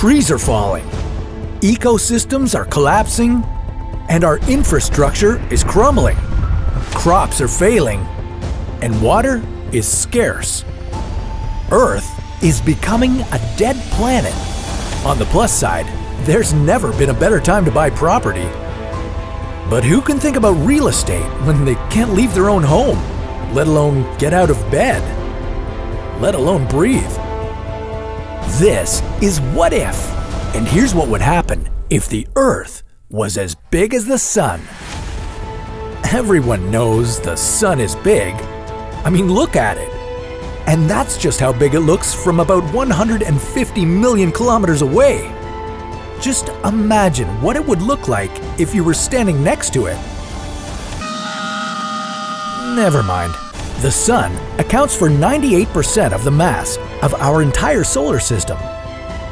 Trees are falling, ecosystems are collapsing, and our infrastructure is crumbling. Crops are failing, and water is scarce. Earth is becoming a dead planet. On the plus side, there's never been a better time to buy property. But who can think about real estate when they can't leave their own home, let alone get out of bed, let alone breathe? This is What If, and here's what would happen if the Earth was as big as the Sun. Everyone knows the Sun is big. I mean, look at it. And that's just how big it looks from about 150 million kilometers away. Just imagine what it would look like if you were standing next to it. Never mind. The Sun accounts for 98% of the mass of our entire solar system.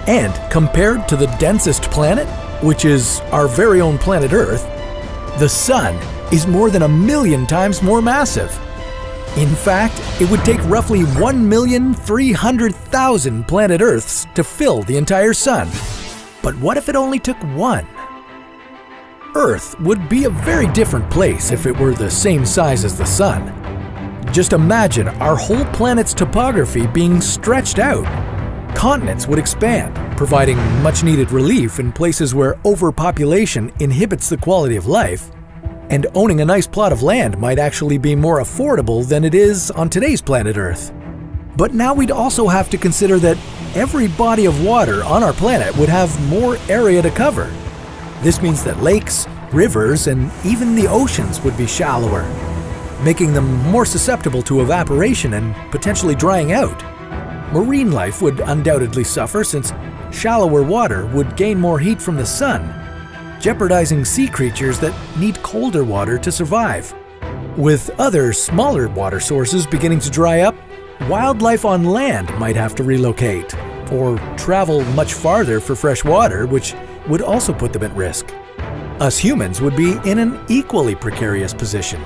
And compared to the densest planet, which is our very own planet Earth, the Sun is more than 1,000,000 times more massive. In fact, it would take roughly 1,300,000 planet Earths to fill the entire Sun. But what if it only took one? Earth would be a very different place if it were the same size as the Sun. Just imagine our whole planet's topography being stretched out. Continents would expand, providing much-needed relief in places where overpopulation inhibits the quality of life. And owning a nice plot of land might actually be more affordable than it is on today's planet Earth. But now we'd also have to consider that every body of water on our planet would have more area to cover. This means that lakes, rivers, and even the oceans would be shallower, making them more susceptible to evaporation and potentially drying out. Marine life would undoubtedly suffer since shallower water would gain more heat from the sun, jeopardizing sea creatures that need colder water to survive. With other smaller water sources beginning to dry up, wildlife on land might have to relocate or travel much farther for fresh water, which would also put them at risk. Us humans would be in an equally precarious position.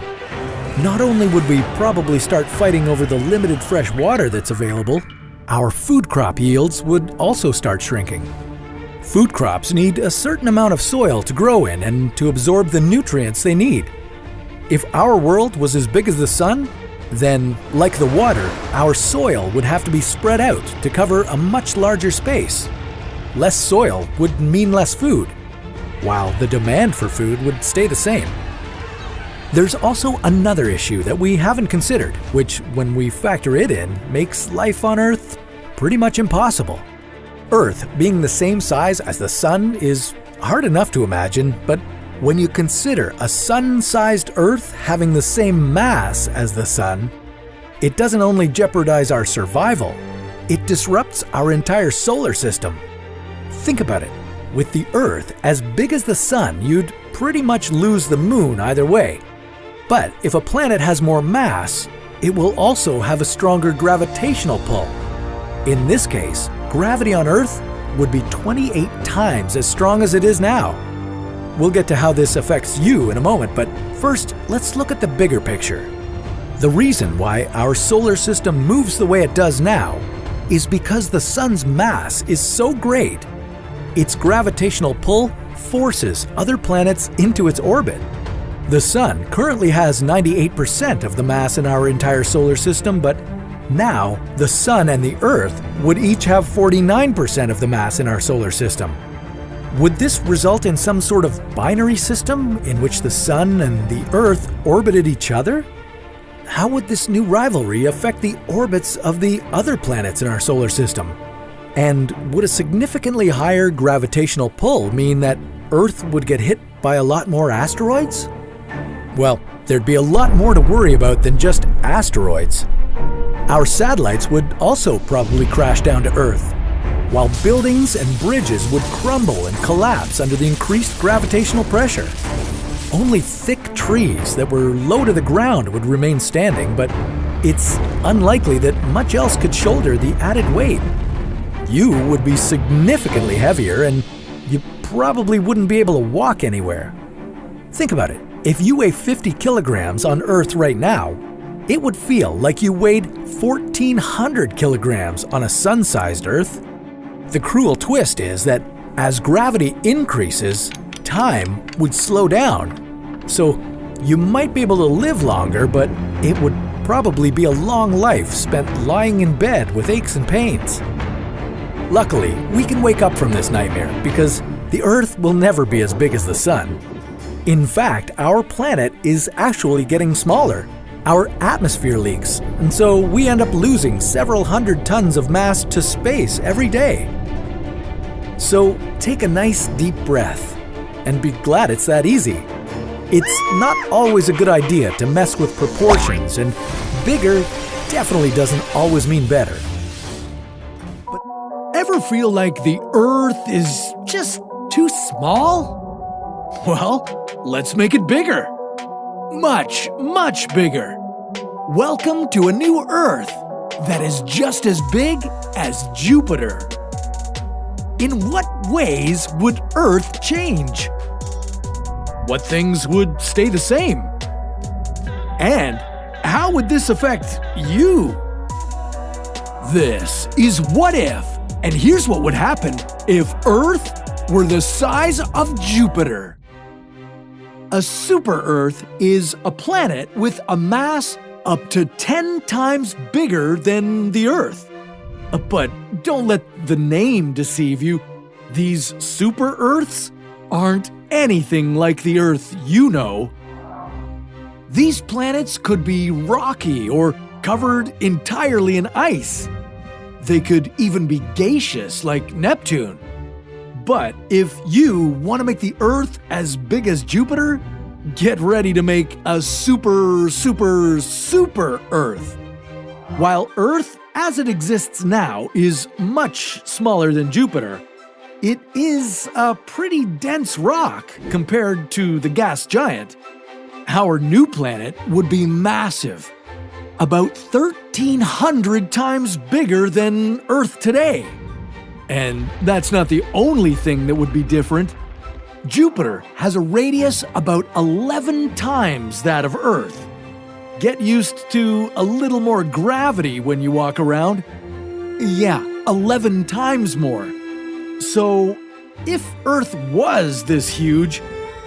Not only would we probably start fighting over the limited fresh water that's available, our food crop yields would also start shrinking. Food crops need a certain amount of soil to grow in and to absorb the nutrients they need. If our world was as big as the sun, then, like the water, our soil would have to be spread out to cover a much larger space. Less soil would mean less food, while the demand for food would stay the same. There's also another issue that we haven't considered, which, when we factor it in, makes life on Earth pretty much impossible. Earth being the same size as the Sun is hard enough to imagine, but when you consider a Sun-sized Earth having the same mass as the Sun, it doesn't only jeopardize our survival, it disrupts our entire solar system. Think about it. With the Earth as big as the Sun, you'd pretty much lose the Moon either way. But if a planet has more mass, it will also have a stronger gravitational pull. In this case, gravity on Earth would be 28 times as strong as it is now. We'll get to how this affects you in a moment, but first, let's look at the bigger picture. The reason why our solar system moves the way it does now is because the Sun's mass is so great. Its gravitational pull forces other planets into its orbit. The Sun currently has 98% of the mass in our entire solar system, but now the Sun and the Earth would each have 49% of the mass in our solar system. Would this result in some sort of binary system in which the Sun and the Earth orbited each other? How would this new rivalry affect the orbits of the other planets in our solar system? And would a significantly higher gravitational pull mean that Earth would get hit by a lot more asteroids? Well, there'd be a lot more to worry about than just asteroids. Our satellites would also probably crash down to Earth, while buildings and bridges would crumble and collapse under the increased gravitational pressure. Only thick trees that were low to the ground would remain standing, but it's unlikely that much else could shoulder the added weight. You would be significantly heavier, and you probably wouldn't be able to walk anywhere. Think about it. If you weigh 50 kilograms on Earth right now, it would feel like you weighed 1,400 kilograms on a sun-sized Earth. The cruel twist is that as gravity increases, time would slow down. So you might be able to live longer, but it would probably be a long life spent lying in bed with aches and pains. Luckily, we can wake up from this nightmare because the Earth will never be as big as the Sun. In fact, our planet is actually getting smaller. Our atmosphere leaks, and so we end up losing several hundred tons of mass to space every day. So take a nice deep breath and be glad it's that easy. It's not always a good idea to mess with proportions, and bigger definitely doesn't always mean better. But ever feel like the Earth is just too small? Well, let's make it bigger. Much, much bigger. Welcome to a new Earth that is just as big as Jupiter. In what ways would Earth change? What things would stay the same? And how would this affect you? This is What If, and here's what would happen if Earth were the size of Jupiter. A super-Earth is a planet with a mass up to 10 times bigger than the Earth. But don't let the name deceive you. These super-Earths aren't anything like the Earth you know. These planets could be rocky or covered entirely in ice. They could even be gaseous like Neptune. But if you want to make the Earth as big as Jupiter, get ready to make a super, super, super Earth. While Earth, as it exists now, is much smaller than Jupiter, it is a pretty dense rock compared to the gas giant. Our new planet would be massive, about 1,300 times bigger than Earth today. And that's not the only thing that would be different. Jupiter has a radius about 11 times that of Earth. Get used to a little more gravity when you walk around. Yeah, 11 times more. So, if Earth was this huge,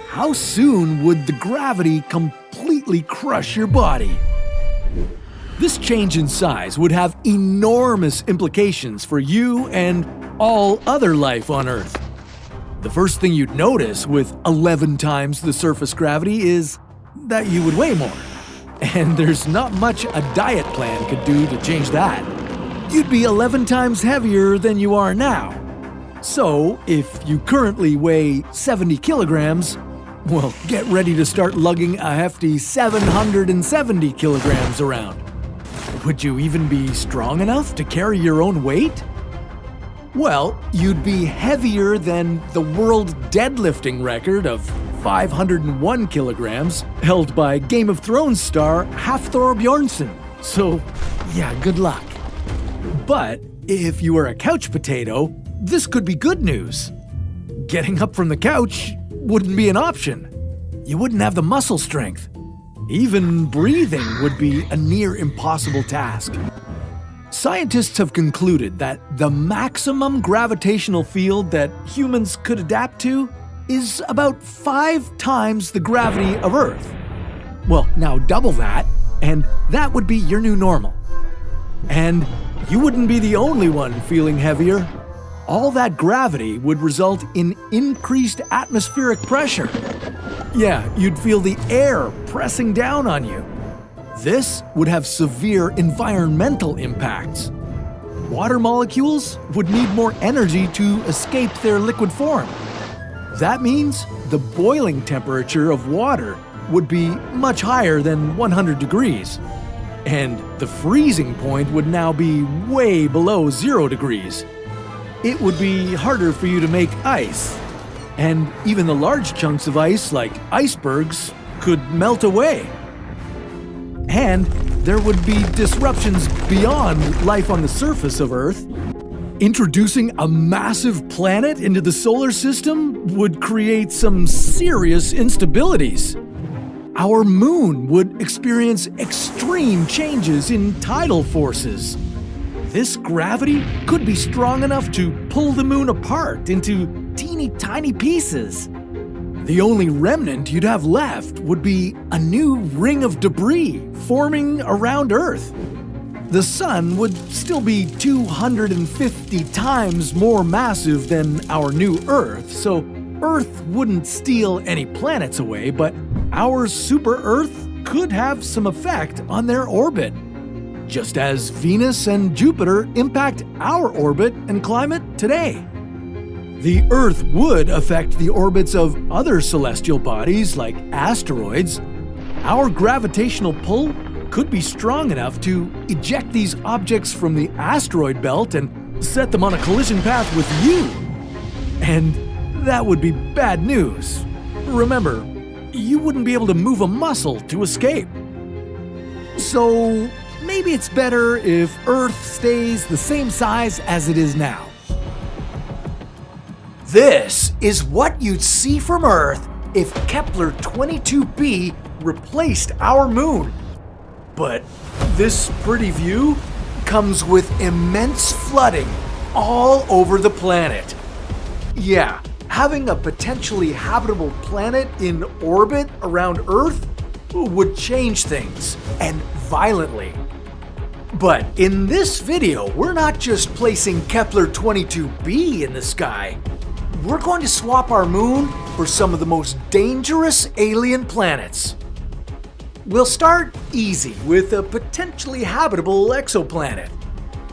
how soon would the gravity completely crush your body? This change in size would have enormous implications for you and all other life on Earth. The first thing you'd notice with 11 times the surface gravity is that you would weigh more. And there's not much a diet plan could do to change that. You'd be 11 times heavier than you are now. So, if you currently weigh 70 kilograms, well, get ready to start lugging a hefty 770 kilograms around. Would you even be strong enough to carry your own weight? Well, you'd be heavier than the world deadlifting record of 501 kilograms held by Game of Thrones star Hafthor Bjornsson. So, yeah, good luck. But if you were a couch potato, this could be good news. Getting up from the couch wouldn't be an option. You wouldn't have the muscle strength. Even breathing would be a near impossible task. Scientists have concluded that the maximum gravitational field that humans could adapt to is about 5 times the gravity of Earth. Well, now double that, and that would be your new normal. And you wouldn't be the only one feeling heavier. All that gravity would result in increased atmospheric pressure. Yeah, you'd feel the air pressing down on you. This would have severe environmental impacts. Water molecules would need more energy to escape their liquid form. That means the boiling temperature of water would be much higher than 100 degrees. And the freezing point would now be way below 0 degrees. It would be harder for you to make ice. And even the large chunks of ice, like icebergs, could melt away. And there would be disruptions beyond life on the surface of Earth. Introducing a massive planet into the solar system would create some serious instabilities. Our moon would experience extreme changes in tidal forces. This gravity could be strong enough to pull the moon apart into teeny tiny pieces. The only remnant you'd have left would be a new ring of debris forming around Earth. The sun would still be 250 times more massive than our new Earth, so Earth wouldn't steal any planets away, but our super-Earth could have some effect on their orbit, just as Venus and Jupiter impact our orbit and climate today. The Earth would affect the orbits of other celestial bodies like asteroids. Our gravitational pull could be strong enough to eject these objects from the asteroid belt and set them on a collision path with you. And that would be bad news. Remember, you wouldn't be able to move a muscle to escape. So maybe it's better if Earth stays the same size as it is now. This is what you'd see from Earth if Kepler 22b replaced our moon. But this pretty view comes with immense flooding all over the planet. Yeah, having a potentially habitable planet in orbit around Earth would change things, and violently. But in this video, we're not just placing Kepler 22b in the sky. We're going to swap our moon for some of the most dangerous alien planets. We'll start easy with a potentially habitable exoplanet.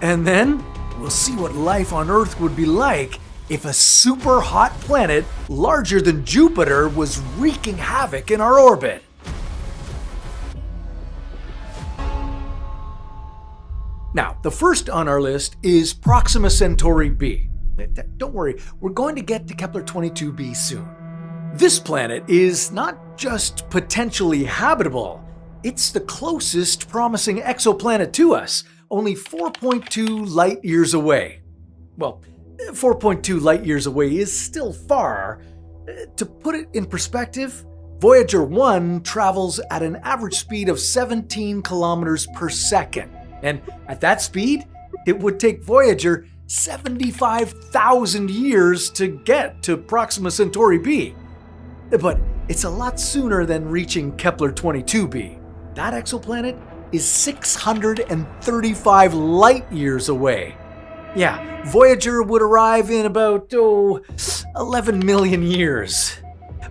And then we'll see what life on Earth would be like if a super hot planet larger than Jupiter was wreaking havoc in our orbit. Now, the first on our list is Proxima Centauri b. Don't worry, we're going to get to Kepler 22b soon. This planet is not just potentially habitable, it's the closest promising exoplanet to us, only 4.2 light years away. Well, 4.2 light years away is still far. To put it in perspective, Voyager 1 travels at an average speed of 17 kilometers per second. And at that speed, it would take Voyager 75,000 years to get to Proxima Centauri b. But it's a lot sooner than reaching Kepler 22b. That exoplanet is 635 light years away. Yeah, Voyager would arrive in about, 11 million years.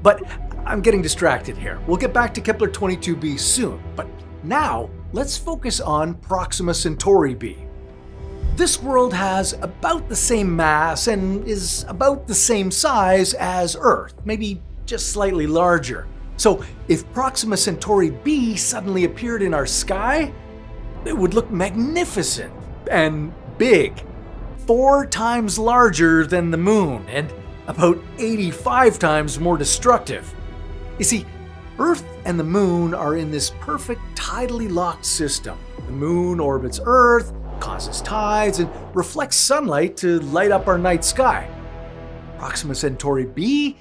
But I'm getting distracted here. We'll get back to Kepler 22b soon. But now, let's focus on Proxima Centauri b. This world has about the same mass and is about the same size as Earth, maybe just slightly larger. So if Proxima Centauri b suddenly appeared in our sky, it would look magnificent and big, 4 times larger than the moon and about 85 times more destructive. You see, Earth and the moon are in this perfect tidally locked system. The moon orbits Earth, causes tides, and reflects sunlight to light up our night sky. Proxima Centauri b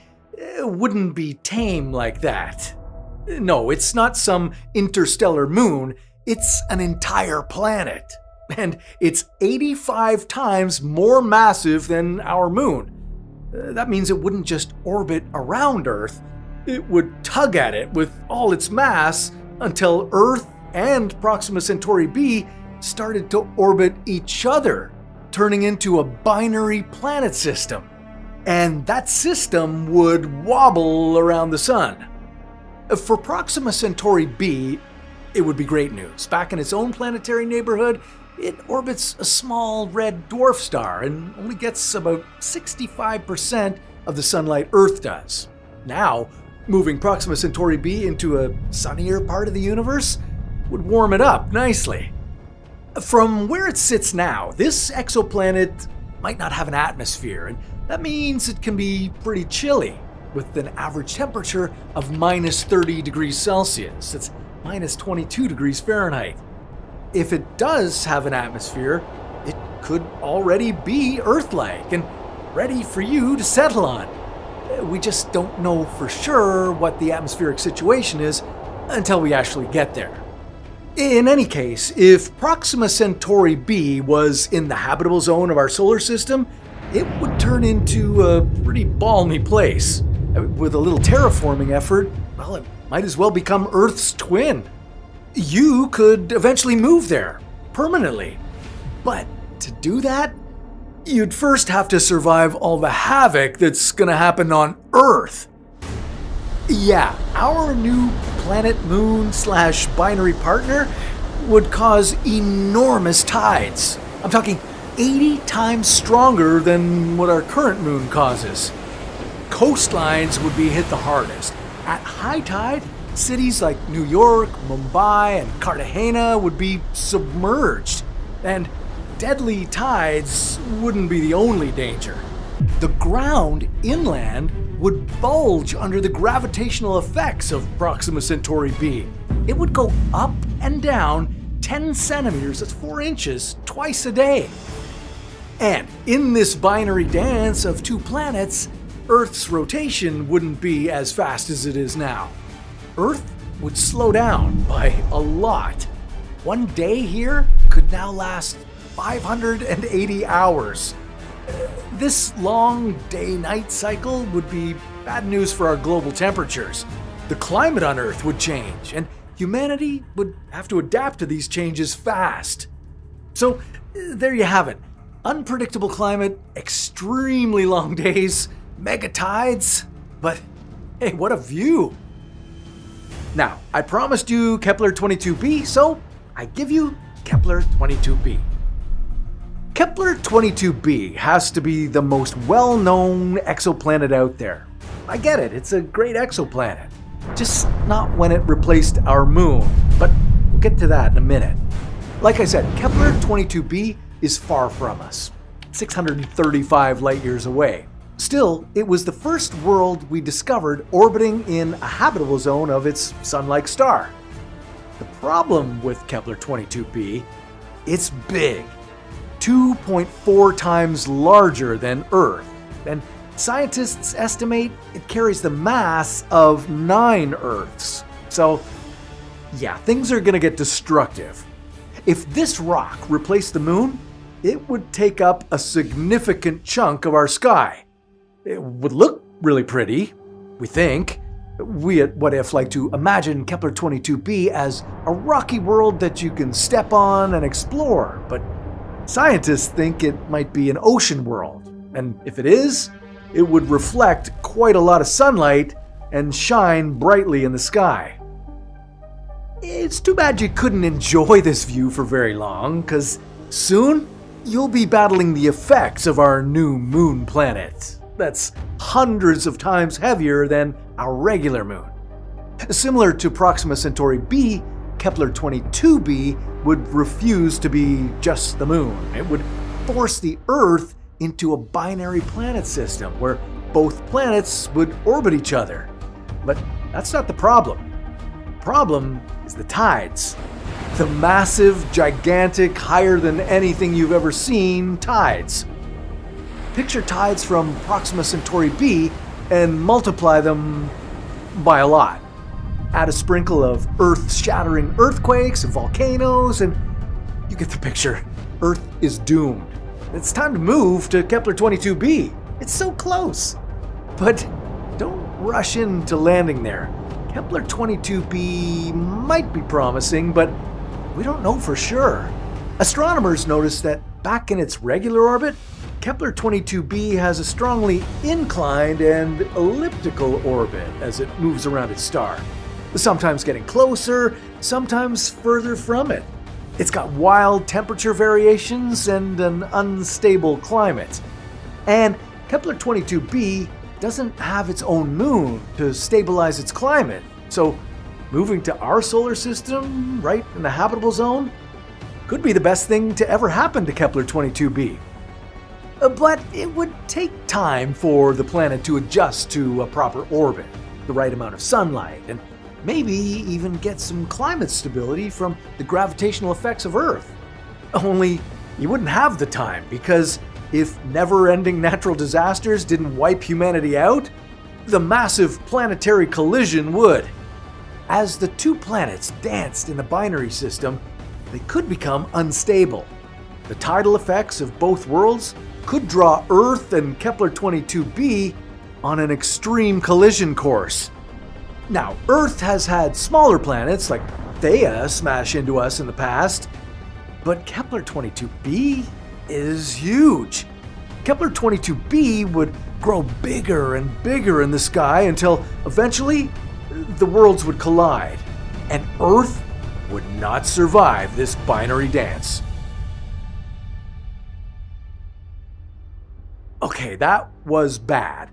wouldn't be tame like that. No, it's not some interstellar moon, it's an entire planet. And it's 85 times more massive than our moon. That means it wouldn't just orbit around Earth, it would tug at it with all its mass until Earth and Proxima Centauri b started to orbit each other, turning into a binary planet system. And that system would wobble around the sun. For Proxima Centauri b, it would be great news. Back in its own planetary neighborhood, it orbits a small red dwarf star and only gets about 65% of the sunlight Earth does. Now, moving Proxima Centauri b into a sunnier part of the universe would warm it up nicely. From where it sits now, this exoplanet might not have an atmosphere, and that means it can be pretty chilly, with an average temperature of minus 30 degrees Celsius. That's minus 22 degrees Fahrenheit. If it does have an atmosphere, it could already be Earth-like and ready for you to settle on. We just don't know for sure what the atmospheric situation is until we actually get there. In any case, if Proxima Centauri b was in the habitable zone of our solar system, it would turn into a pretty balmy place. With a little terraforming effort, well, it might as well become Earth's twin. You could eventually move there, permanently. But to do that, you'd first have to survive all the havoc that's gonna happen on Earth. Yeah, our new planet moon / binary partner would cause enormous tides. I'm talking 80 times stronger than what our current moon causes. Coastlines would be hit the hardest. At high tide, cities like New York, Mumbai, and Cartagena would be submerged. And deadly tides wouldn't be the only danger. The ground inland would bulge under the gravitational effects of Proxima Centauri b. It would go up and down 10 centimeters, that's 4 inches, twice a day. And in this binary dance of two planets, Earth's rotation wouldn't be as fast as it is now. Earth would slow down by a lot. One day here could now last 580 hours. This long day-night cycle would be bad news for our global temperatures. The climate on Earth would change, and humanity would have to adapt to these changes fast. So, there you have it. Unpredictable climate, extremely long days, mega tides, but hey, what a view! Now, I promised you Kepler-22b, so I give you Kepler-22b. Kepler-22b has to be the most well-known exoplanet out there. I get it, it's a great exoplanet. Just not when it replaced our moon, but we'll get to that in a minute. Like I said, Kepler-22b is far from us, 635 light-years away. Still, it was the first world we discovered orbiting in a habitable zone of its sun-like star. The problem with Kepler-22b, it's big. 2.4 times larger than Earth, and scientists estimate it carries the mass of 9 Earths. So, yeah, things are gonna get destructive. If this rock replaced the moon, it would take up a significant chunk of our sky. It would look really pretty, we think. We at What If like to imagine Kepler-22b as a rocky world that you can step on and explore, but scientists think it might be an ocean world, and if it is, it would reflect quite a lot of sunlight and shine brightly in the sky. It's too bad you couldn't enjoy this view for very long, because soon you'll be battling the effects of our new moon planet. That's hundreds of times heavier than our regular moon. Similar to Proxima Centauri b, Kepler-22b would refuse to be just the moon. It would force the Earth into a binary planet system where both planets would orbit each other. But that's not the problem. The problem is the tides. The massive, gigantic, higher than anything you've ever seen tides. Picture tides from Proxima Centauri b and multiply them by a lot. Add a sprinkle of Earth-shattering earthquakes and volcanoes, and you get the picture. Earth is doomed. It's time to move to Kepler-22b. It's so close. But don't rush into landing there. Kepler-22b might be promising, but we don't know for sure. Astronomers noticed that back in its regular orbit, Kepler-22b has a strongly inclined and elliptical orbit as it moves around its star. Sometimes getting closer, sometimes further from it. It's got wild temperature variations and an unstable climate. And Kepler-22b doesn't have its own moon to stabilize its climate, so moving to our solar system, right in the habitable zone, could be the best thing to ever happen to Kepler-22b. But it would take time for the planet to adjust to a proper orbit, the right amount of sunlight, and maybe even get some climate stability from the gravitational effects of Earth. Only you wouldn't have the time, because if never-ending natural disasters didn't wipe humanity out, the massive planetary collision would. As the two planets danced in the binary system, they could become unstable. The tidal effects of both worlds could draw Earth and Kepler-22b on an extreme collision course. Now, Earth has had smaller planets like Theia smash into us in the past, but Kepler-22b is huge. Kepler-22b would grow bigger and bigger in the sky until eventually the worlds would collide, and Earth would not survive this binary dance. Okay, that was bad.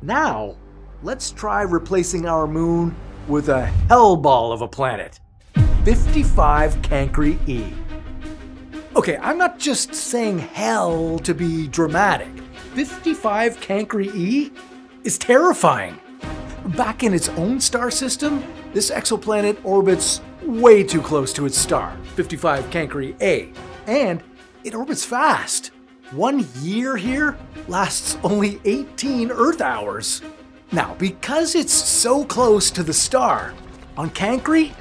Now, let's try replacing our moon with a hellball of a planet, 55 Cancri E. Okay, I'm not just saying hell to be dramatic. 55 Cancri E is terrifying. Back in its own star system, this exoplanet orbits way too close to its star, 55 Cancri A, and it orbits fast. 1 year here lasts only 18 Earth hours. Now, because it's so close to the star, on Cancri,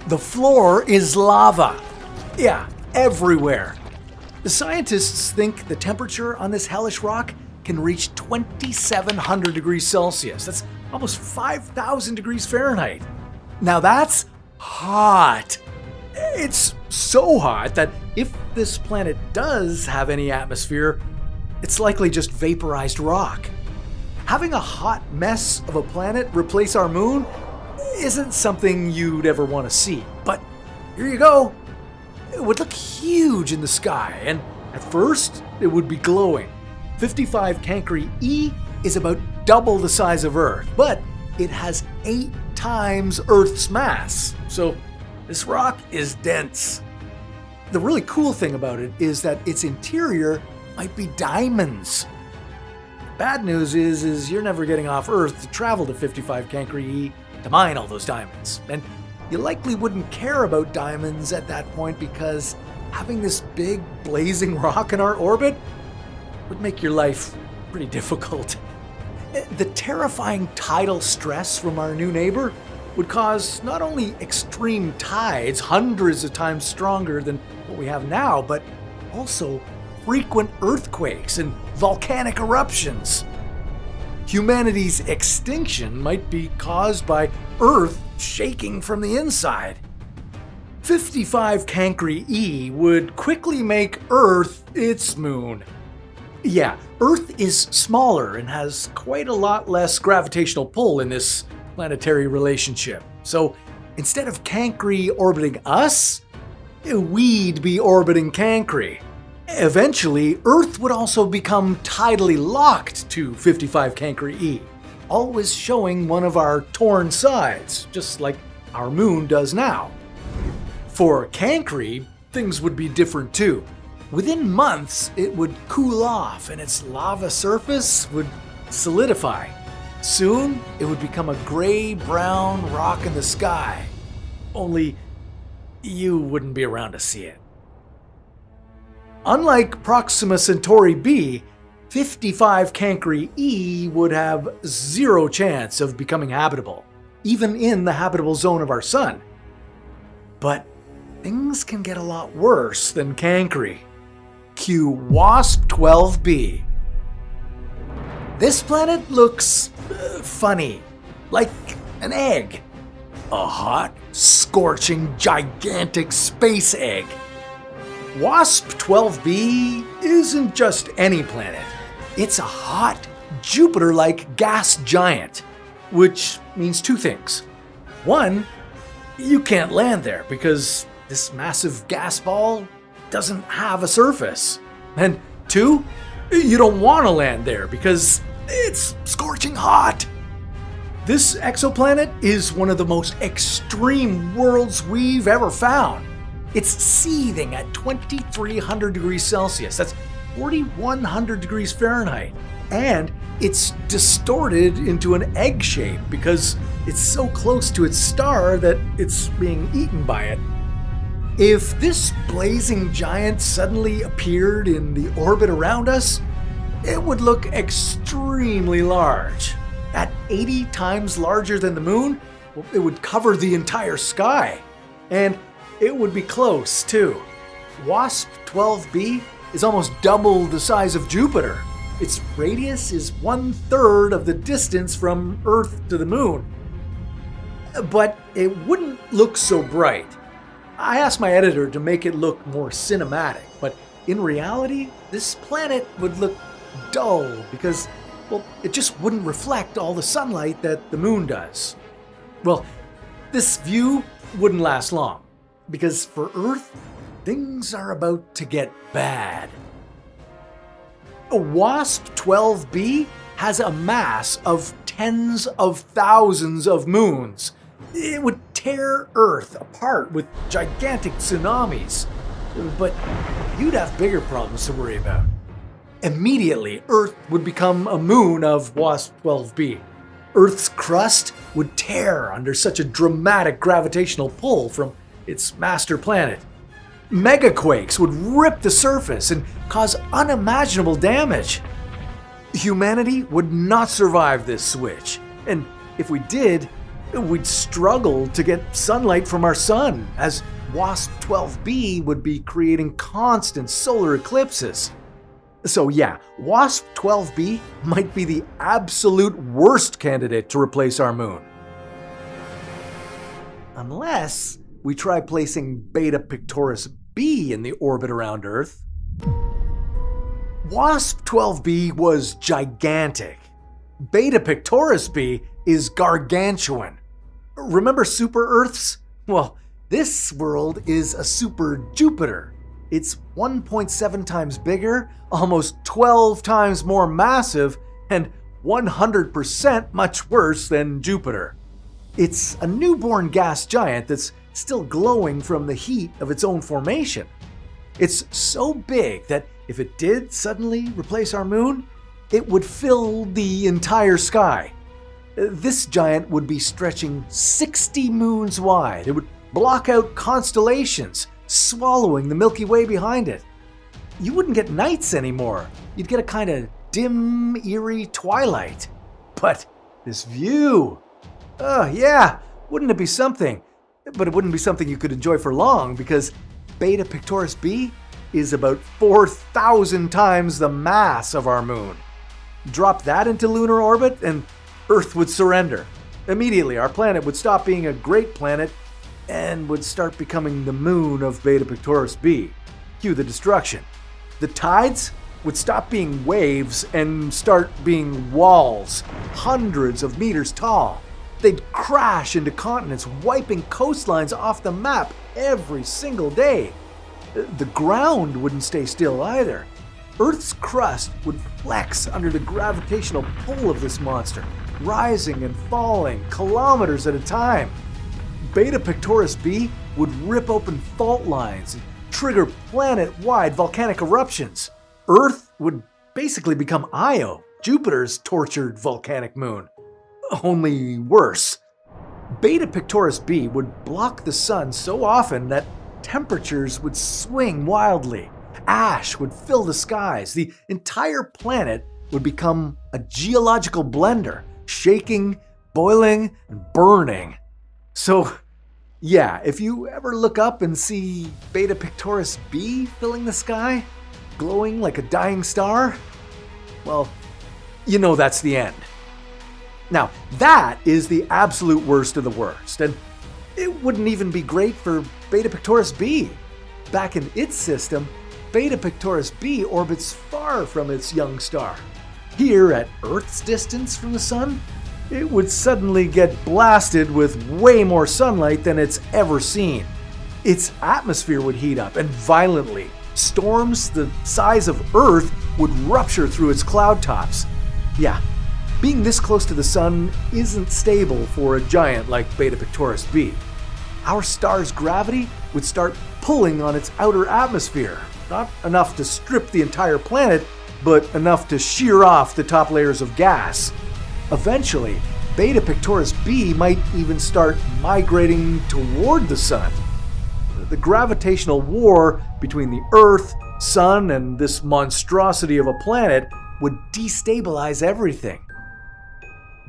the floor is lava. Yeah, everywhere. The scientists think the temperature on this hellish rock can reach 2,700 degrees Celsius. That's almost 5,000 degrees Fahrenheit. Now that's hot. It's so hot that if this planet does have any atmosphere, it's likely just vaporized rock. Having a hot mess of a planet replace our moon isn't something you'd ever want to see. But here you go. It would look huge in the sky, and at first, it would be glowing. 55 Cancri E is about double the size of Earth, but it has 8 times Earth's mass, so this rock is dense. The really cool thing about it is that its interior might be diamonds. Bad news is you're never getting off Earth to travel to 55 Cancri E to mine all those diamonds, and you likely wouldn't care about diamonds at that point because having this big blazing rock in our orbit would make your life pretty difficult. The terrifying tidal stress from our new neighbor would cause not only extreme tides, hundreds of times stronger than what we have now, but also frequent earthquakes and volcanic eruptions. Humanity's extinction might be caused by Earth shaking from the inside. 55 Cancri E would quickly make Earth its moon. Yeah, Earth is smaller and has quite a lot less gravitational pull in this planetary relationship. So instead of Cancri orbiting us, we'd be orbiting Cancri. Eventually, Earth would also become tidally locked to 55 Cancri E, always showing one of our torn sides, just like our moon does now. For Cancri, things would be different too. Within months, it would cool off and its lava surface would solidify. Soon, it would become a gray-brown rock in the sky. Only you wouldn't be around to see it. Unlike Proxima Centauri b, 55 Cancri E would have zero chance of becoming habitable, even in the habitable zone of our sun. But things can get a lot worse than Cancri. Cue WASP 12b. This planet looks funny, like an egg. A hot, scorching, gigantic space egg. WASP 12b isn't just any planet. It's a hot, Jupiter-like gas giant, which means two things. One, you can't land there because this massive gas ball doesn't have a surface. And two, you don't want to land there because it's scorching hot. This exoplanet is one of the most extreme worlds we've ever found. It's seething at 2,300 degrees Celsius. That's 4,100 degrees Fahrenheit. And it's distorted into an egg shape because it's so close to its star that it's being eaten by it. If this blazing giant suddenly appeared in the orbit around us, it would look extremely large. At 80 times larger than the moon, Well, it would cover the entire sky. And it would be close, too. WASP 12b is almost double the size of Jupiter. Its radius is 1/3 of the distance from Earth to the Moon. But it wouldn't look so bright. I asked my editor to make it look more cinematic, but in reality, this planet would look dull because, well, it just wouldn't reflect all the sunlight that the Moon does. Well, this view wouldn't last long, because for Earth, things are about to get bad. WASP 12b has a mass of tens of thousands of moons. It would tear Earth apart with gigantic tsunamis. But you'd have bigger problems to worry about. Immediately, Earth would become a moon of WASP 12b. Earth's crust would tear under such a dramatic gravitational pull from its master planet. Megaquakes would rip the surface and cause unimaginable damage. Humanity would not survive this switch, and if we did, we'd struggle to get sunlight from our sun, as WASP 12b would be creating constant solar eclipses. So yeah, WASP 12b might be the absolute worst candidate to replace our moon. Unless we try placing Beta Pictoris b in the orbit around Earth. WASP 12b was gigantic. Beta Pictoris b is gargantuan. Remember super Earths? Well, this world is a super Jupiter. It's 1.7 times bigger, almost 12 times more massive, and 100% much worse than Jupiter. It's a newborn gas giant that's still glowing from the heat of its own formation. It's so big that if it did suddenly replace our moon, it would fill the entire sky. This giant would be stretching 60 moons wide. It would block out constellations, swallowing the Milky Way behind it. You wouldn't get nights anymore. You'd get a kind of dim, eerie twilight. But this view, yeah, wouldn't it be something? But it wouldn't be something you could enjoy for long, because Beta Pictoris b is about 4,000 times the mass of our moon. Drop that into lunar orbit and Earth would surrender. Immediately, our planet would stop being a great planet and would start becoming the moon of Beta Pictoris b. Cue the destruction. The tides would stop being waves and start being walls, hundreds of meters tall. They'd crash into continents, wiping coastlines off the map every single day. The ground wouldn't stay still either. Earth's crust would flex under the gravitational pull of this monster, rising and falling kilometers at a time. Beta Pictoris b would rip open fault lines and trigger planet-wide volcanic eruptions. Earth would basically become Io, Jupiter's tortured volcanic moon. Only worse. Beta Pictoris b would block the sun so often that temperatures would swing wildly. Ash would fill the skies. The entire planet would become a geological blender, shaking, boiling, and burning. So, yeah, if you ever look up and see Beta Pictoris b filling the sky, glowing like a dying star, well, you know that's the end. Now, that is the absolute worst of the worst, and it wouldn't even be great for Beta Pictoris b. Back in its system, Beta Pictoris b orbits far from its young star. Here, at Earth's distance from the sun, it would suddenly get blasted with way more sunlight than it's ever seen. Its atmosphere would heat up, and violently. Storms the size of Earth would rupture through its cloud tops. Yeah, being this close to the sun isn't stable for a giant like Beta Pictoris b. Our star's gravity would start pulling on its outer atmosphere, not enough to strip the entire planet, but enough to shear off the top layers of gas. Eventually, Beta Pictoris b might even start migrating toward the sun. The gravitational war between the Earth, Sun, and this monstrosity of a planet would destabilize everything.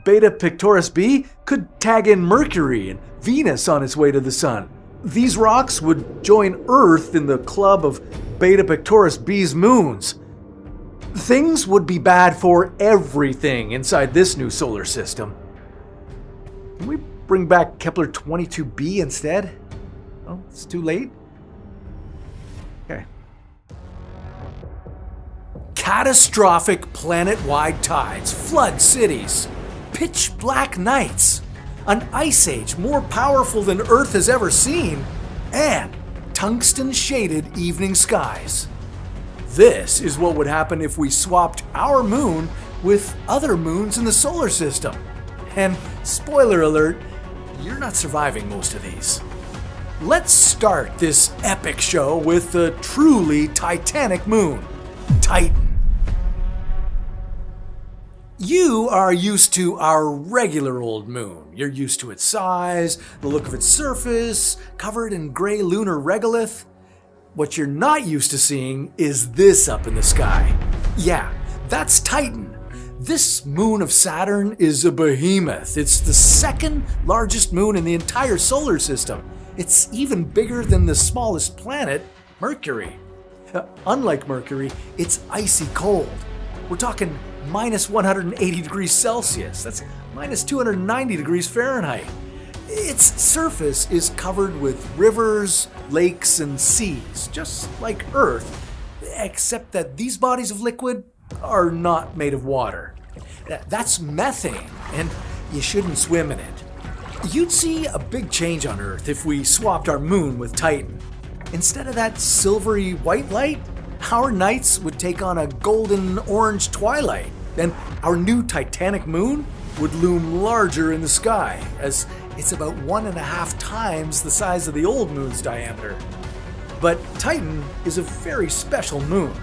Beta Pictoris b could tag in Mercury and Venus on its way to the Sun. These rocks would join Earth in the club of Beta Pictoris b's moons. Things would be bad for everything inside this new solar system. Can we bring back Kepler 22b instead? Oh, it's too late? Okay. Catastrophic planet-wide tides flood cities. Pitch black nights. An ice age more powerful than Earth has ever seen. And tungsten-shaded evening skies. This is what would happen if we swapped our moon with other moons in the solar system. And spoiler alert, you're not surviving most of these. Let's start this epic show with the truly titanic moon, Titan. You are used to our regular old moon. You're used to its size, the look of its surface, covered in gray lunar regolith. What you're not used to seeing is this up in the sky. Yeah, that's Titan. This moon of Saturn is a behemoth. It's the second largest moon in the entire solar system. It's even bigger than the smallest planet, Mercury. Unlike Mercury, it's icy cold. We're talking minus 180 degrees Celsius. That's minus 290 degrees Fahrenheit. Its surface is covered with rivers, lakes, and seas, just like Earth, except that these bodies of liquid are not made of water. That's methane, and you shouldn't swim in it. You'd see a big change on Earth if we swapped our moon with Titan. Instead of that silvery white light, our nights would take on a golden orange twilight, and our new Titanic moon would loom larger in the sky, as it's about 1.5 times the size of the old moon's diameter. But Titan is a very special moon.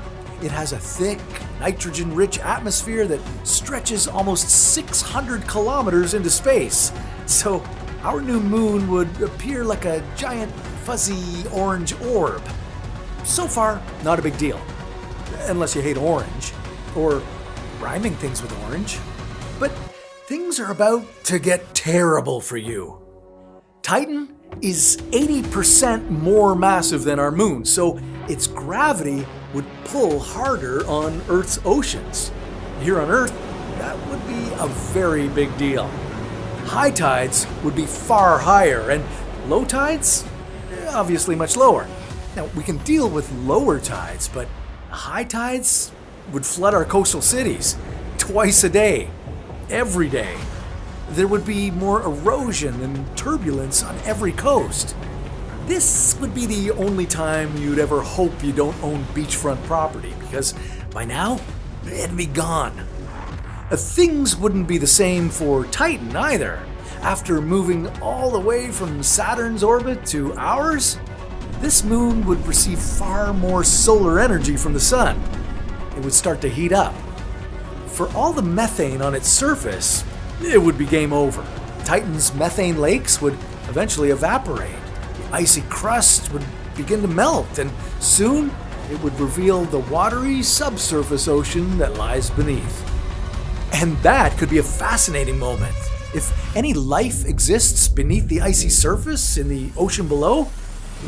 It has a thick, nitrogen-rich atmosphere that stretches almost 600 kilometers into space. So our new moon would appear like a giant, fuzzy orange orb. So far, not a big deal. Unless you hate orange, or rhyming things with orange. But things are about to get terrible for you. Titan is 80% more massive than our moon, so its gravity would pull harder on Earth's oceans. Here on Earth, that would be a very big deal. High tides would be far higher, and low tides, obviously much lower. Now, we can deal with lower tides, but high tides would flood our coastal cities twice a day, every day. There would be more erosion and turbulence on every coast. This would be the only time you'd ever hope you don't own beachfront property, because by now, it'd be gone. Things wouldn't be the same for Titan either. After moving all the way from Saturn's orbit to ours, this moon would receive far more solar energy from the sun. It would start to heat up. For all the methane on its surface, it would be game over. Titan's methane lakes would eventually evaporate. The icy crust would begin to melt, and soon it would reveal the watery subsurface ocean that lies beneath. And that could be a fascinating moment. If any life exists beneath the icy surface in the ocean below,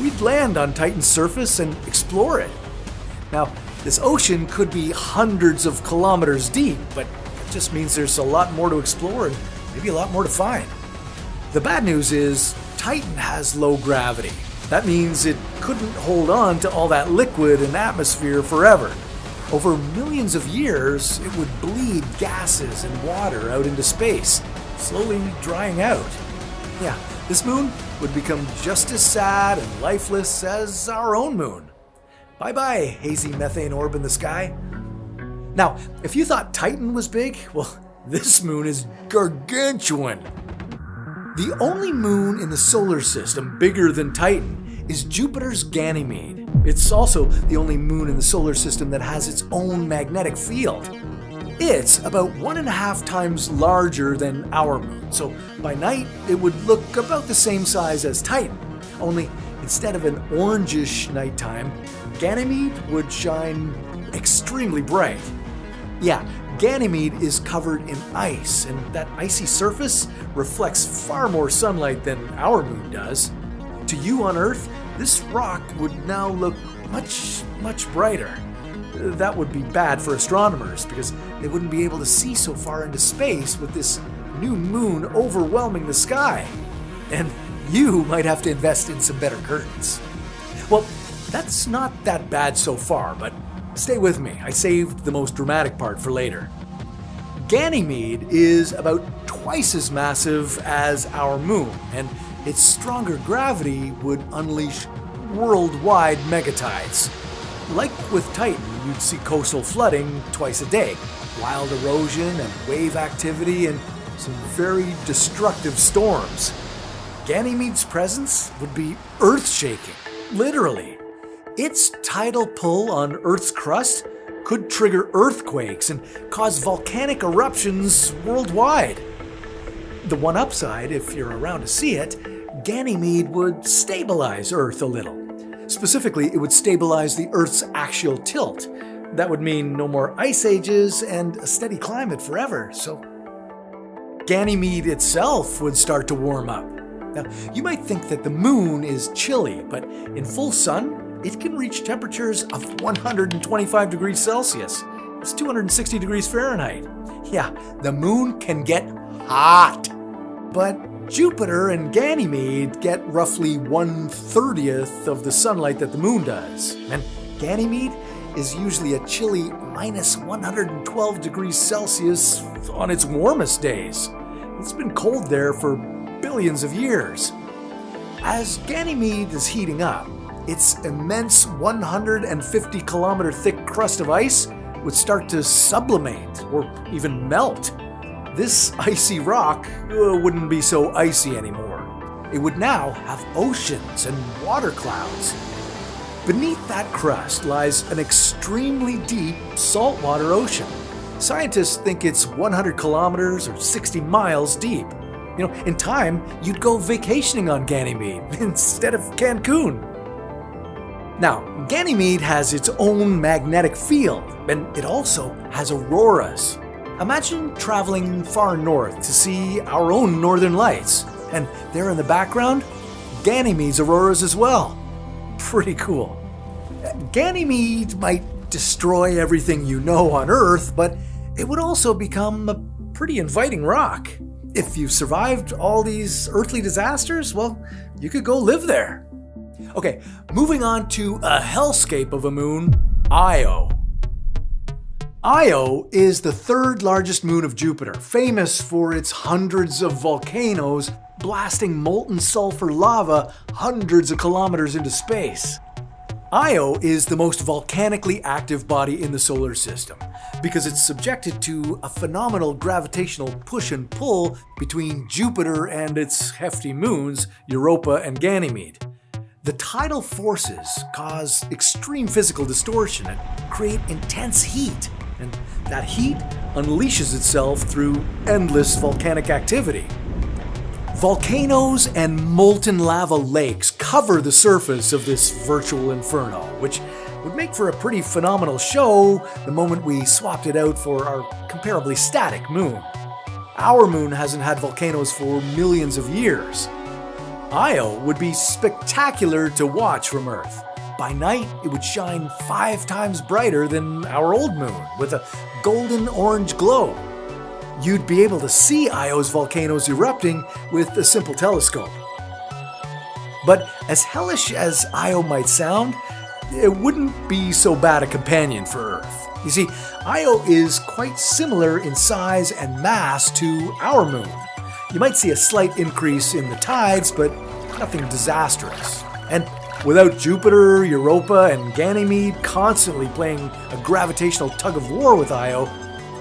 we'd land on Titan's surface and explore it. Now, this ocean could be hundreds of kilometers deep, but it just means there's a lot more to explore and maybe a lot more to find. The bad news is Titan has low gravity. That means it couldn't hold on to all that liquid and atmosphere forever. Over millions of years, it would bleed gases and water out into space, slowly drying out. Yeah, this moon would become just as sad and lifeless as our own moon. Bye-bye, hazy methane orb in the sky. Now, if you thought Titan was big, well, this moon is gargantuan. The only moon in the solar system bigger than Titan is Jupiter's Ganymede. It's also the only moon in the solar system that has its own magnetic field. It's about 1.5 times larger than our moon, so by night it would look about the same size as Titan, only instead of an orangish nighttime, Ganymede would shine extremely bright. Yeah, Ganymede is covered in ice, and that icy surface reflects far more sunlight than our moon does. To you on Earth, this rock would now look much, much brighter. That would be bad for astronomers because they wouldn't be able to see so far into space with this new moon overwhelming the sky. And you might have to invest in some better curtains. Well, that's not that bad so far, but stay with me. I saved the most dramatic part for later. Ganymede is about twice as massive as our moon, and its stronger gravity would unleash worldwide megatides. Like with Titan, you'd see coastal flooding twice a day, wild erosion and wave activity, and some very destructive storms. Ganymede's presence would be earth-shaking, literally. Its tidal pull on Earth's crust could trigger earthquakes and cause volcanic eruptions worldwide. The one upside, if you're around to see it, Ganymede would stabilize Earth a little. Specifically, it would stabilize the Earth's axial tilt. That would mean no more ice ages and a steady climate forever, so Ganymede itself would start to warm up. Now, you might think that the moon is chilly, but in full sun, it can reach temperatures of 125 degrees Celsius. It's 260 degrees Fahrenheit. Yeah, the moon can get hot. But Jupiter and Ganymede get roughly 1/30th of the sunlight that the moon does. And Ganymede is usually a chilly minus 112 degrees Celsius on its warmest days. It's been cold there for billions of years. As Ganymede is heating up, its immense 150-kilometer thick crust of ice would start to sublimate or even melt. This icy rock wouldn't be so icy anymore. It would now have oceans and water clouds. Beneath that crust lies an extremely deep saltwater ocean. Scientists think it's 100 kilometers or 60 miles deep. You know, in time, you'd go vacationing on Ganymede instead of Cancun. Now, Ganymede has its own magnetic field, and it also has auroras. Imagine traveling far north to see our own northern lights, and there in the background, Ganymede's auroras as well. Pretty cool. Ganymede might destroy everything you know on Earth, but it would also become a pretty inviting rock. If you've survived all these earthly disasters, well, you could go live there. Okay, moving on to a hellscape of a moon, Io. Io is the third largest moon of Jupiter, famous for its hundreds of volcanoes blasting molten sulfur lava hundreds of kilometers into space. Io is the most volcanically active body in the solar system because it's subjected to a phenomenal gravitational push and pull between Jupiter and its hefty moons, Europa and Ganymede. The tidal forces cause extreme physical distortion and create intense heat, and that heat unleashes itself through endless volcanic activity. Volcanoes and molten lava lakes cover the surface of this virtual inferno, which would make for a pretty phenomenal show the moment we swapped it out for our comparably static moon. Our moon hasn't had volcanoes for millions of years. Io would be spectacular to watch from Earth. By night, it would shine 5 times brighter than our old moon, with a golden orange glow. You'd be able to see Io's volcanoes erupting with a simple telescope. But as hellish as Io might sound, it wouldn't be so bad a companion for Earth. You see, Io is quite similar in size and mass to our moon. You might see a slight increase in the tides, but nothing disastrous. And without Jupiter, Europa, and Ganymede constantly playing a gravitational tug-of-war with Io,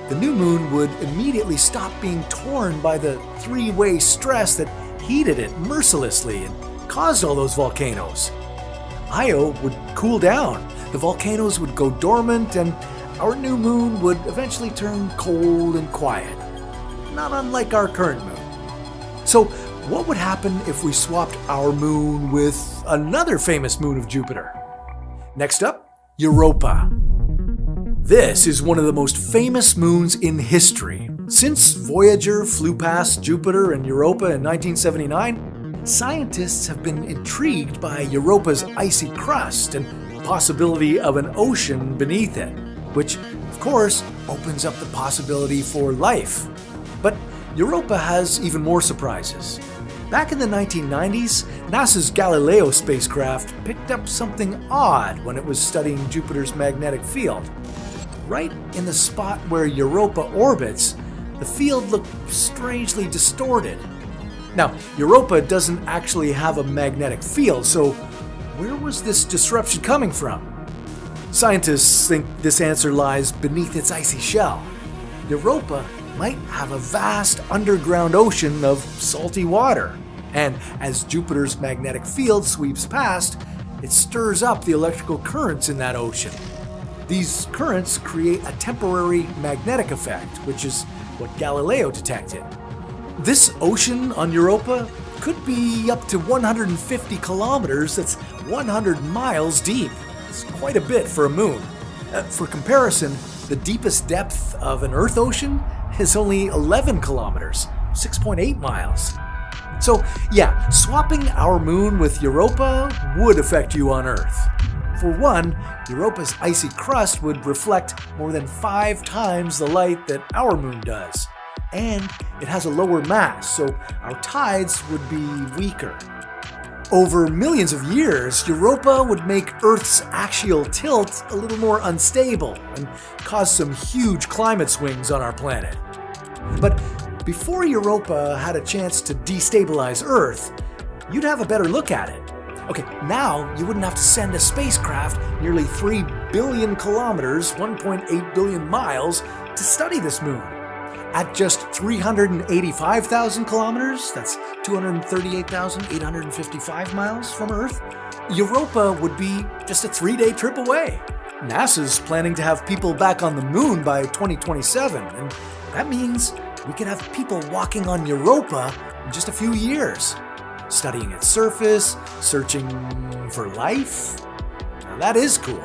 the new moon would immediately stop being torn by the three-way stress that heated it mercilessly and caused all those volcanoes. Io would cool down, the volcanoes would go dormant, and our new moon would eventually turn cold and quiet, not unlike our current moon. So, what would happen if we swapped our moon with another famous moon of Jupiter? Next up, Europa. This is one of the most famous moons in history. Since Voyager flew past Jupiter and Europa in 1979, scientists have been intrigued by Europa's icy crust and the possibility of an ocean beneath it, which, of course, opens up the possibility for life. But Europa has even more surprises. Back in the 1990s, NASA's Galileo spacecraft picked up something odd when it was studying Jupiter's magnetic field. Right in the spot where Europa orbits, the field looked strangely distorted. Now, Europa doesn't actually have a magnetic field, so where was this disruption coming from? Scientists think this answer lies beneath its icy shell. Europa might have a vast underground ocean of salty water, and as Jupiter's magnetic field sweeps past, it stirs up the electrical currents in that ocean. These currents create a temporary magnetic effect, which is what Galileo detected. This ocean on Europa could be up to 150 kilometers, that's 100 miles deep. It's quite a bit for a moon. For comparison, the deepest depth of an Earth ocean is only 11 kilometers, 6.8 miles. So yeah, swapping our moon with Europa would affect you on Earth. For one, Europa's icy crust would reflect more than 5 times the light that our moon does. And it has a lower mass, so our tides would be weaker. Over millions of years, Europa would make Earth's axial tilt a little more unstable and cause some huge climate swings on our planet. But before Europa had a chance to destabilize Earth, you'd have a better look at it. Okay, now you wouldn't have to send a spacecraft nearly 3 billion kilometers, 1.8 billion miles, to study this moon. At just 385,000 kilometers, that's 238,855 miles from Earth, Europa would be just a 3-day trip away. NASA's planning to have people back on the moon by 2027, and that means we could have people walking on Europa in just a few years, studying its surface, searching for life. Now that is cool.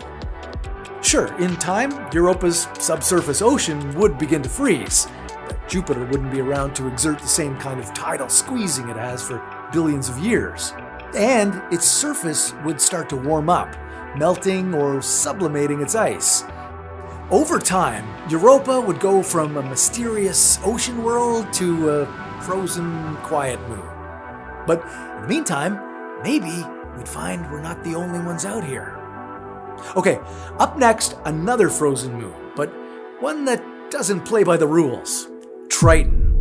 Sure, in time, Europa's subsurface ocean would begin to freeze, but Jupiter wouldn't be around to exert the same kind of tidal squeezing it has for billions of years. And its surface would start to warm up, melting or sublimating its ice. Over time, Europa would go from a mysterious ocean world to a frozen, quiet moon. But in the meantime, maybe we'd find we're not the only ones out here. Okay, up next, another frozen moon, but one that doesn't play by the rules. Triton.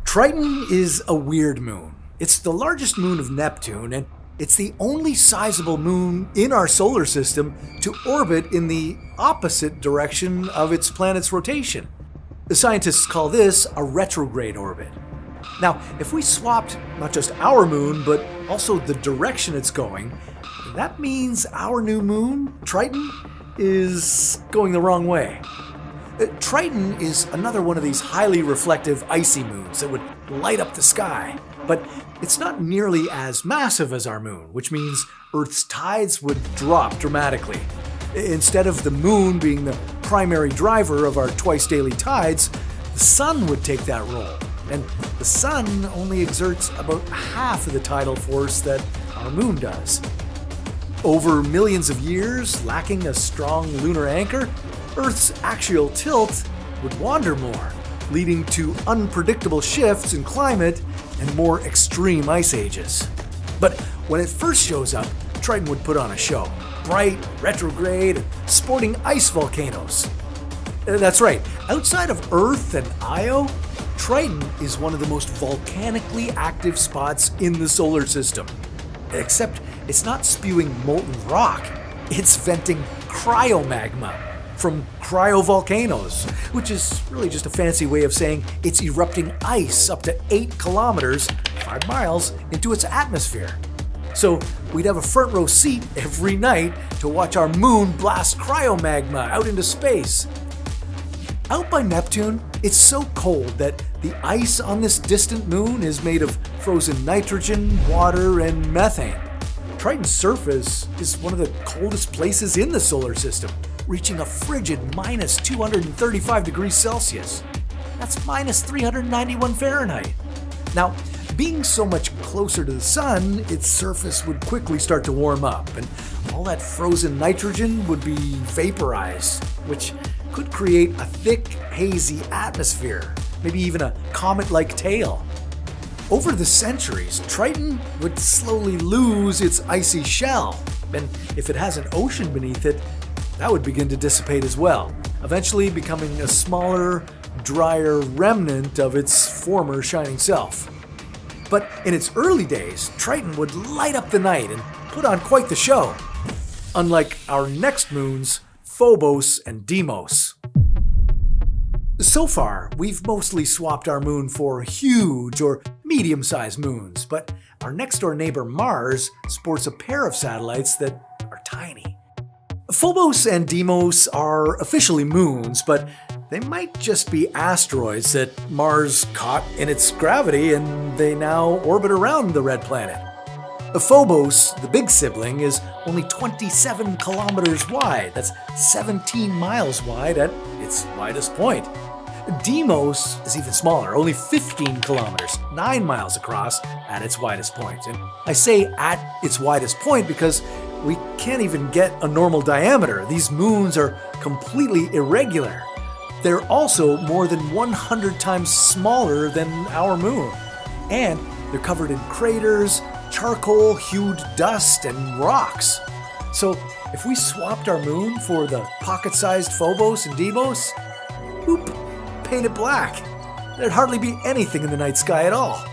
Triton is a weird moon. It's the largest moon of Neptune, and it's the only sizable moon in our solar system to orbit in the opposite direction of its planet's rotation. The scientists call this a retrograde orbit. Now, if we swapped not just our moon, but also the direction it's going, that means our new moon, Triton, is going the wrong way. Triton is another one of these highly reflective icy moons that would light up the sky, but it's not nearly as massive as our moon, which means Earth's tides would drop dramatically. Instead of the moon being the primary driver of our twice-daily tides, the sun would take that role. And the sun only exerts about half of the tidal force that our moon does. Over millions of years, lacking a strong lunar anchor, Earth's axial tilt would wander more, leading to unpredictable shifts in climate and more extreme ice ages. But when it first shows up, Triton would put on a show. Bright, retrograde, and sporting ice volcanoes. That's right, outside of Earth and Io, Triton is one of the most volcanically active spots in the solar system. Except it's not spewing molten rock, it's venting cryomagma from cryovolcanoes, which is really just a fancy way of saying it's erupting ice up to 8 kilometers, 5 miles, into its atmosphere. So we'd have a front row seat every night to watch our moon blast cryomagma out into space. Out by Neptune, it's so cold that the ice on this distant moon is made of frozen nitrogen, water, and methane. Triton's surface is one of the coldest places in the solar system, reaching a frigid minus 235 degrees Celsius. That's minus 391 Fahrenheit. Now, being so much closer to the sun, its surface would quickly start to warm up, and all that frozen nitrogen would be vaporized, which could create a thick, hazy atmosphere, maybe even a comet-like tail. Over the centuries, Triton would slowly lose its icy shell, and if it has an ocean beneath it, that would begin to dissipate as well, eventually becoming a smaller, drier remnant of its former shining self. But in its early days, Triton would light up the night and put on quite the show, unlike our next moons, Phobos and Deimos. So far, we've mostly swapped our moon for huge or medium-sized moons, but our next-door neighbor Mars sports a pair of satellites that are tiny. Phobos and Deimos are officially moons, but they might just be asteroids that Mars caught in its gravity and they now orbit around the red planet. Phobos, the big sibling, is only 27 kilometers wide. That's 17 miles wide at its widest point. Deimos is even smaller, only 15 kilometers, 9 miles across at its widest point. And I say at its widest point because we can't even get a normal diameter. These moons are completely irregular. They're also more than 100 times smaller than our moon. And they're covered in craters, charcoal-hued dust, and rocks. So if we swapped our moon for the pocket-sized Phobos and Deimos, boop, paint it black. There'd hardly be anything in the night sky at all.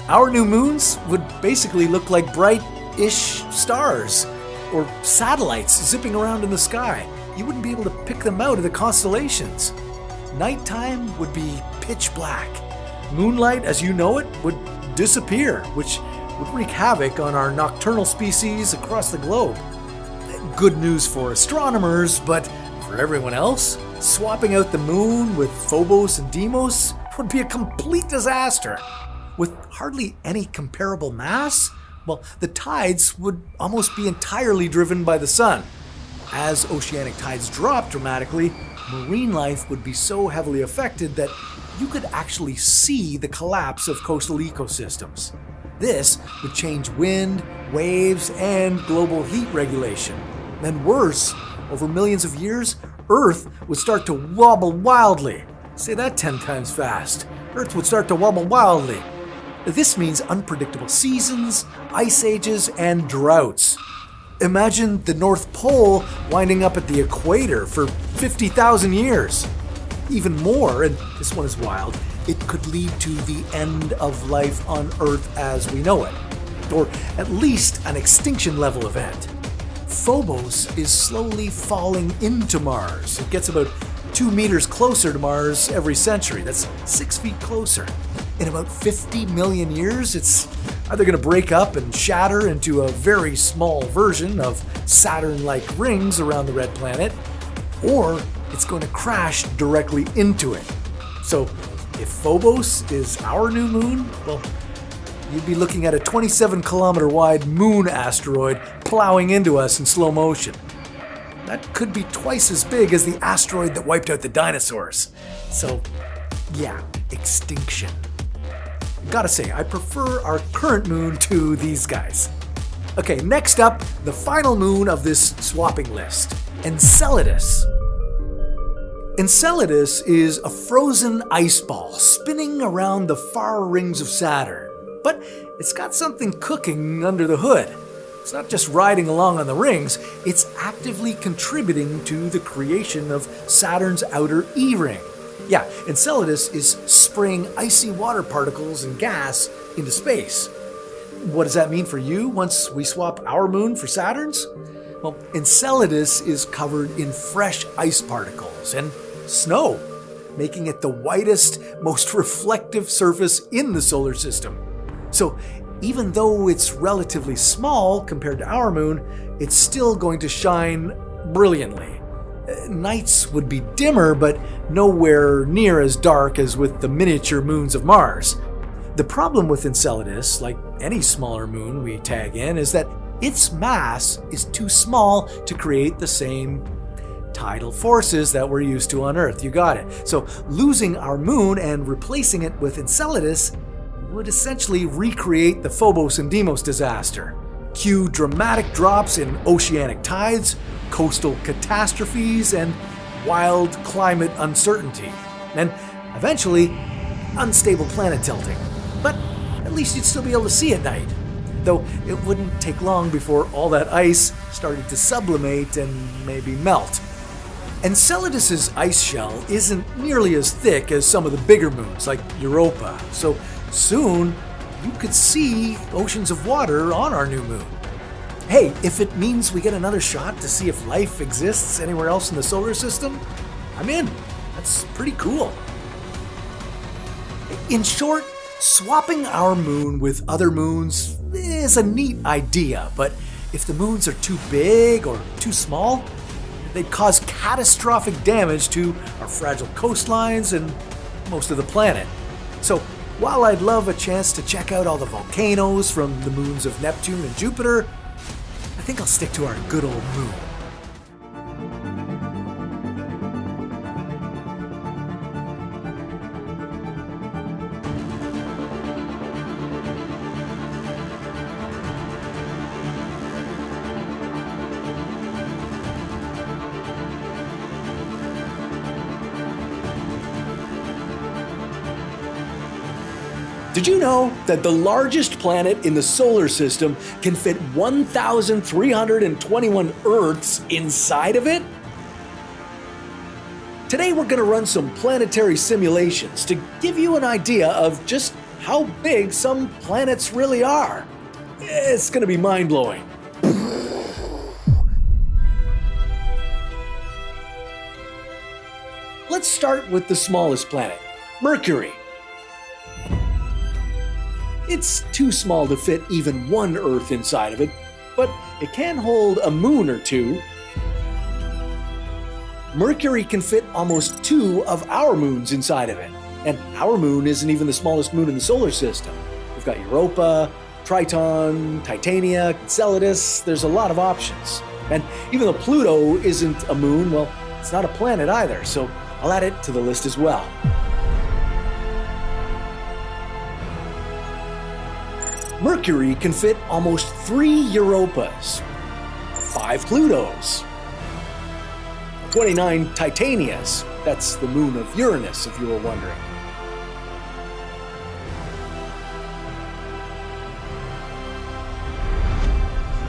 Our new moons would basically look like bright-ish stars, or satellites zipping around in the sky. You wouldn't be able to pick them out of the constellations. Nighttime would be pitch black. Moonlight, as you know it, would disappear, which would wreak havoc on our nocturnal species across the globe. Good news for astronomers, but for everyone else, swapping out the moon with Phobos and Deimos would be a complete disaster. With hardly any comparable mass, well, the tides would almost be entirely driven by the sun. As oceanic tides drop dramatically, marine life would be so heavily affected that you could actually see the collapse of coastal ecosystems. This would change wind, waves, and global heat regulation. And worse, over millions of years, Earth would start to wobble wildly. Say that 10 times fast. Earth would start to wobble wildly. This means unpredictable seasons, ice ages, and droughts. Imagine the North Pole winding up at the equator for 50,000 years. Even more, and this one is wild, it could lead to the end of life on Earth as we know it, or at least an extinction level event. Phobos is slowly falling into Mars. It gets about 2 meters closer to Mars every century. That's 6 feet closer. In about 50 million years, it's either going to break up and shatter into a very small version of Saturn-like rings around the red planet, or it's going to crash directly into it. So if Phobos is our new moon, well, you'd be looking at a 27-kilometer wide moon asteroid plowing into us in slow motion. That could be twice as big as the asteroid that wiped out the dinosaurs. So, yeah, extinction. Gotta say, I prefer our current moon to these guys. Okay, next up, the final moon of this swapping list, Enceladus. Enceladus is a frozen ice ball spinning around the far rings of Saturn. But it's got something cooking under the hood. It's not just riding along on the rings, it's actively contributing to the creation of Saturn's outer E-ring. Yeah, Enceladus is spraying icy water particles and gas into space. What does that mean for you once we swap our moon for Saturn's? Well, Enceladus is covered in fresh ice particles and snow, making it the whitest, most reflective surface in the solar system. So even though it's relatively small compared to our moon, it's still going to shine brilliantly. Nights would be dimmer, but nowhere near as dark as with the miniature moons of Mars. The problem with Enceladus, like any smaller moon we tag in, is that its mass is too small to create the same tidal forces that we're used to on Earth. You got it. So losing our moon and replacing it with Enceladus would essentially recreate the Phobos and Deimos disaster. Cue dramatic drops in oceanic tides, coastal catastrophes, and wild climate uncertainty. And eventually, unstable planet tilting. But at least you'd still be able to see at night. Though it wouldn't take long before all that ice started to sublimate and maybe melt. Enceladus's ice shell isn't nearly as thick as some of the bigger moons like Europa, so soon you could see oceans of water on our new moon. Hey, if it means we get another shot to see if life exists anywhere else in the solar system, I'm in. That's pretty cool. In short, swapping our moon with other moons is a neat idea, but if the moons are too big or too small, they'd cause catastrophic damage to our fragile coastlines and most of the planet. So while I'd love a chance to check out all the volcanoes from the moons of Neptune and Jupiter, I think I'll stick to our good old moon. Did you know that the largest planet in the solar system can fit 1,321 Earths inside of it? Today we're going to run some planetary simulations to give you an idea of just how big some planets really are. It's going to be mind-blowing. Let's start with the smallest planet, Mercury. It's too small to fit even one Earth inside of it, but it can hold a moon or two. Mercury can fit almost 2 of our moons inside of it, and our moon isn't even the smallest moon in the solar system. We've got Europa, Triton, Titania, Enceladus. There's a lot of options. And even though Pluto isn't a moon, well, it's not a planet either, so I'll add it to the list as well. Mercury can fit almost 3 Europas, 5 Plutos, 29 Titanias. That's the moon of Uranus, if you were wondering.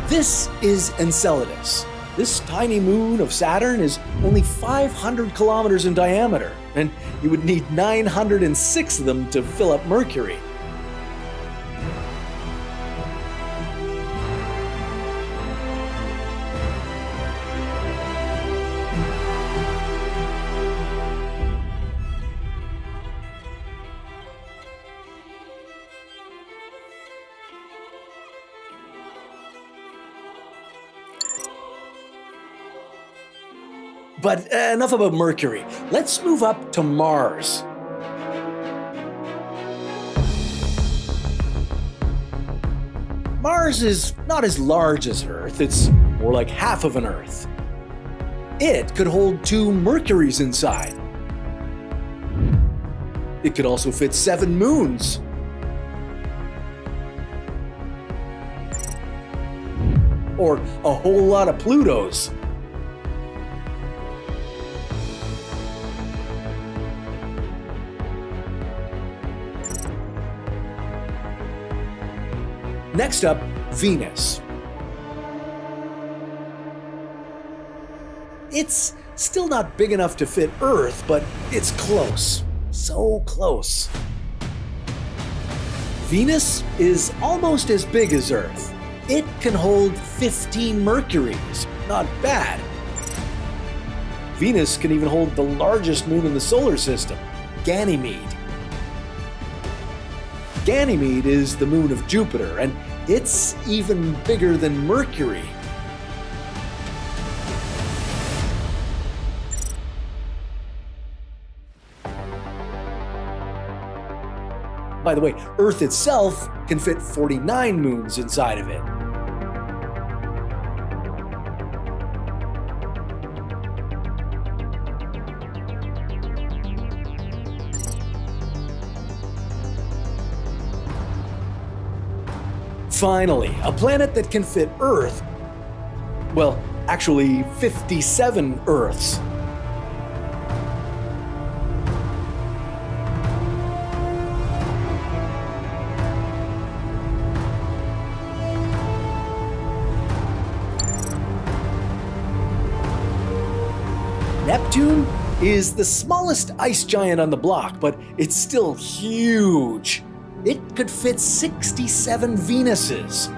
This is Enceladus. This tiny moon of Saturn is only 500 kilometers in diameter, and you would need 906 of them to fill up Mercury. But enough about Mercury. Let's move up to Mars. Mars is not as large as Earth. It's more like half of an Earth. It could hold 2 Mercuries inside. It could also fit 7 moons. Or a whole lot of Plutos. Next up, Venus. It's still not big enough to fit Earth, but it's close. So close. Venus is almost as big as Earth. It can hold 15 Mercuries. Not bad. Venus can even hold the largest moon in the solar system, Ganymede. Ganymede is the moon of Jupiter, and it's even bigger than Mercury. By the way, Earth itself can fit 49 moons inside of it. Finally, a planet that can fit Earth. Well, actually 57 Earths. Neptune is the smallest ice giant on the block, but it's still huge. It could fit 67 Venuses.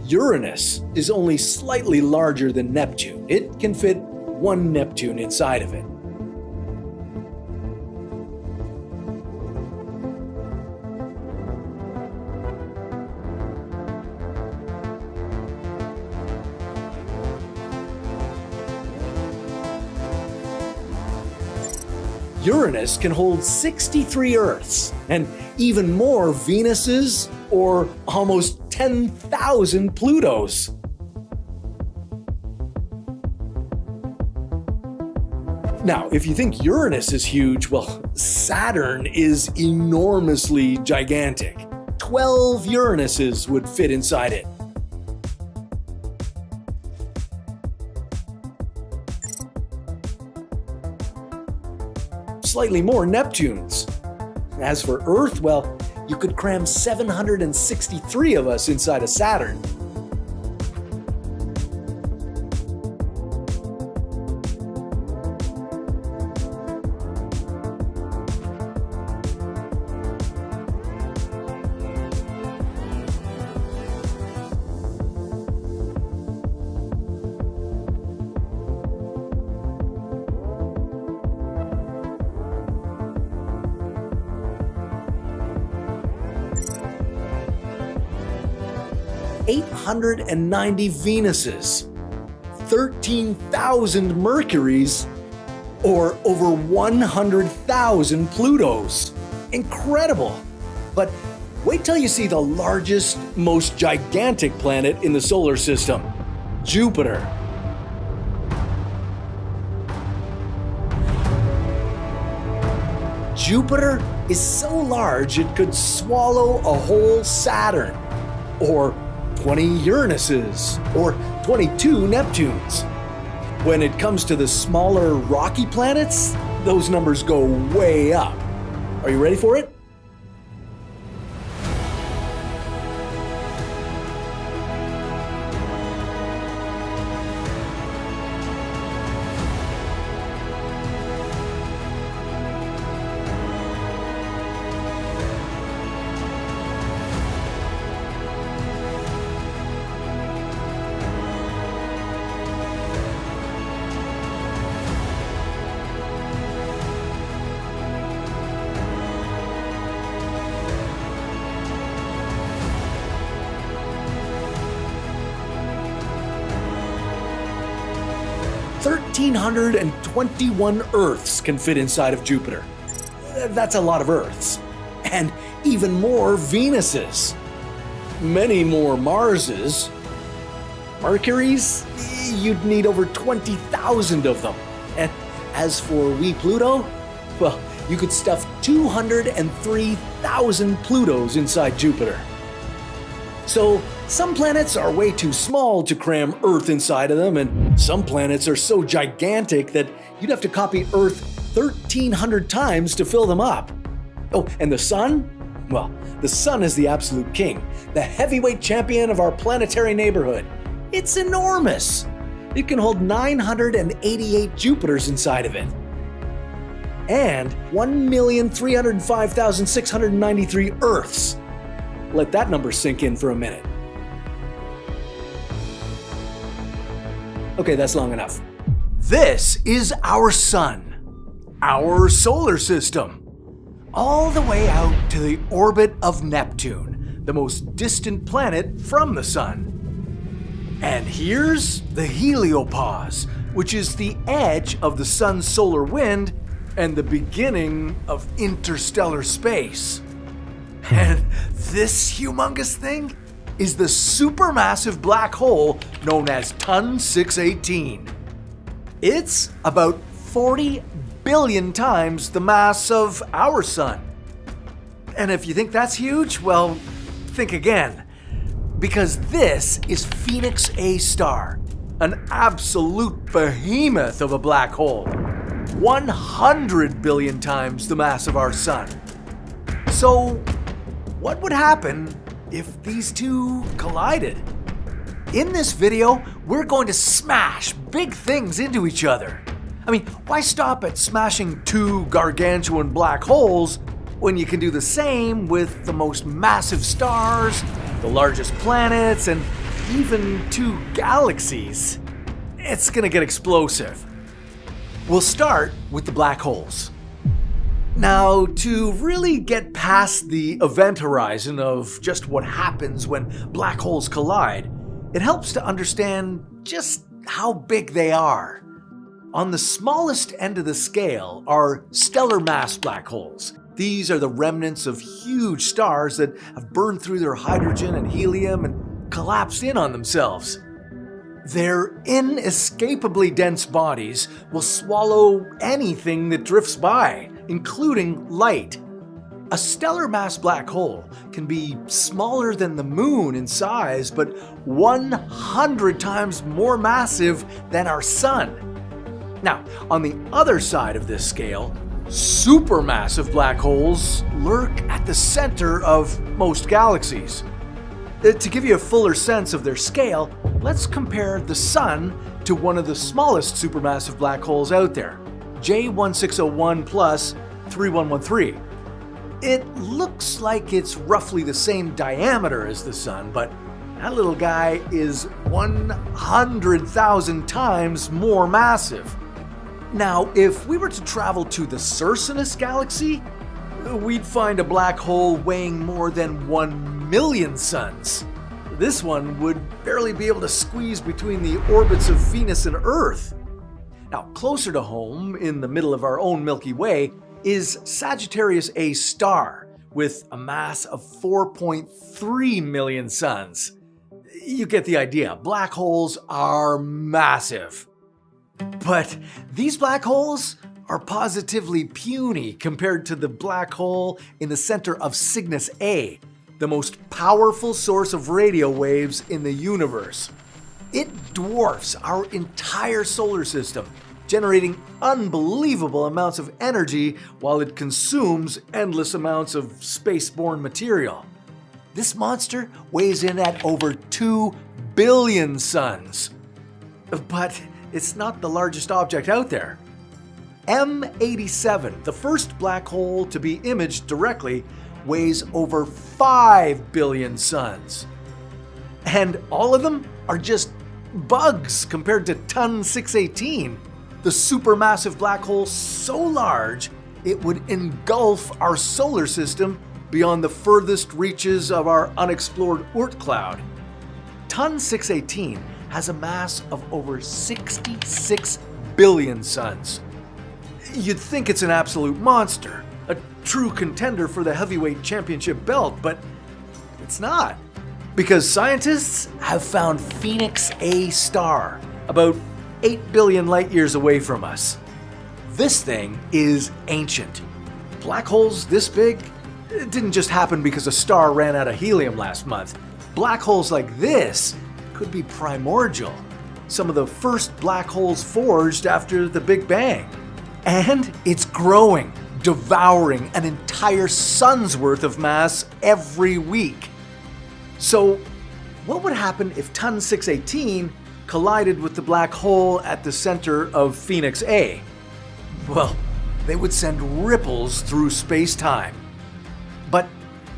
Uranus is only slightly larger than Neptune. It can fit one Neptune inside of it. Uranus can hold 63 Earths and even more Venuses or almost 10,000 Plutos. Now, if you think Uranus is huge, well, Saturn is enormously gigantic. 12 Uranuses would fit inside it. Slightly more Neptunes. As for Earth, well, you could cram 763 of us inside of Saturn. .890 Venuses, 13,000 Mercuries, or over 100,000 Plutos. Incredible! But wait till you see the largest, most gigantic planet in the solar system, Jupiter. Jupiter is so large it could swallow a whole Saturn, or 20 Uranuses, or 22 Neptunes. When it comes to the smaller rocky planets, those numbers go way up. Are you ready for it? .1,321 Earths can fit inside of Jupiter. That's a lot of Earths. And even more Venuses. Many more Marses. Mercuries? You'd need over 20,000 of them. And as for wee Pluto, well, you could stuff 203,000 Plutos inside Jupiter. So, some planets are way too small to cram Earth inside of them, and some planets are so gigantic that you'd have to copy Earth 1,300 times to fill them up. Oh, and the Sun? Well, the Sun is the absolute king, the heavyweight champion of our planetary neighborhood. It's enormous. It can hold 988 Jupiters inside of it. And 1,305,693 Earths. Let that number sink in for a minute. Okay, that's long enough. This is our Sun, our solar system, all the way out to the orbit of Neptune, the most distant planet from the Sun. And here's the heliopause, which is the edge of the Sun's solar wind and the beginning of interstellar space. And this humongous thing, is the supermassive black hole known as Ton 618. It's about 40 billion times the mass of our sun. And if you think that's huge, well, think again. Because this is Phoenix A star, an absolute behemoth of a black hole. 100 billion times the mass of our sun. So, what would happen if these two collided? In this video, we're going to smash big things into each other. I mean, why stop at smashing two gargantuan black holes when you can do the same with the most massive stars, the largest planets, and even two galaxies? It's gonna get explosive. We'll start with the black holes. Now, to really get past the event horizon of just what happens when black holes collide, it helps to understand just how big they are. On the smallest end of the scale are stellar mass black holes. These are the remnants of huge stars that have burned through their hydrogen and helium and collapsed in on themselves. Their inescapably dense bodies will swallow anything that drifts by, including light. A stellar mass black hole can be smaller than the moon in size, but 100 times more massive than our sun. Now, on the other side of this scale, supermassive black holes lurk at the center of most galaxies. To give you a fuller sense of their scale, let's compare the Sun to one of the smallest supermassive black holes out there, J1601 plus 3113. It looks like it's roughly the same diameter as the Sun, but that little guy is 100,000 times more massive. Now, if we were to travel to the Circinus galaxy, we'd find a black hole weighing more than 1 million suns. This one would barely be able to squeeze between the orbits of Venus and Earth. Now, closer to home, in the middle of our own Milky Way, is Sagittarius A star, with a mass of 4.3 million suns. You get the idea. Black holes are massive. But these black holes are positively puny compared to the black hole in the center of Cygnus A, the most powerful source of radio waves in the universe. It dwarfs our entire solar system, generating unbelievable amounts of energy while it consumes endless amounts of spaceborne material. This monster weighs in at over 2 billion suns. But it's not the largest object out there. M87, the first black hole to be imaged directly, weighs over 5 billion suns. And all of them are just bugs compared to Ton 618, the supermassive black hole so large it would engulf our solar system beyond the furthest reaches of our unexplored Oort cloud. Ton 618 has a mass of over 66 billion suns. You'd think it's an absolute monster, a true contender for the heavyweight championship belt, but it's not. Because scientists have found Phoenix A star, about 8 billion light years away from us. This thing is ancient. Black holes this big? It didn't just happen because a star ran out of helium last month. Black holes like this could be primordial, some of the first black holes forged after the Big Bang. And it's growing, devouring an entire sun's worth of mass every week. So, what would happen if Ton 618 collided with the black hole at the center of Phoenix A? Well, they would send ripples through space-time. But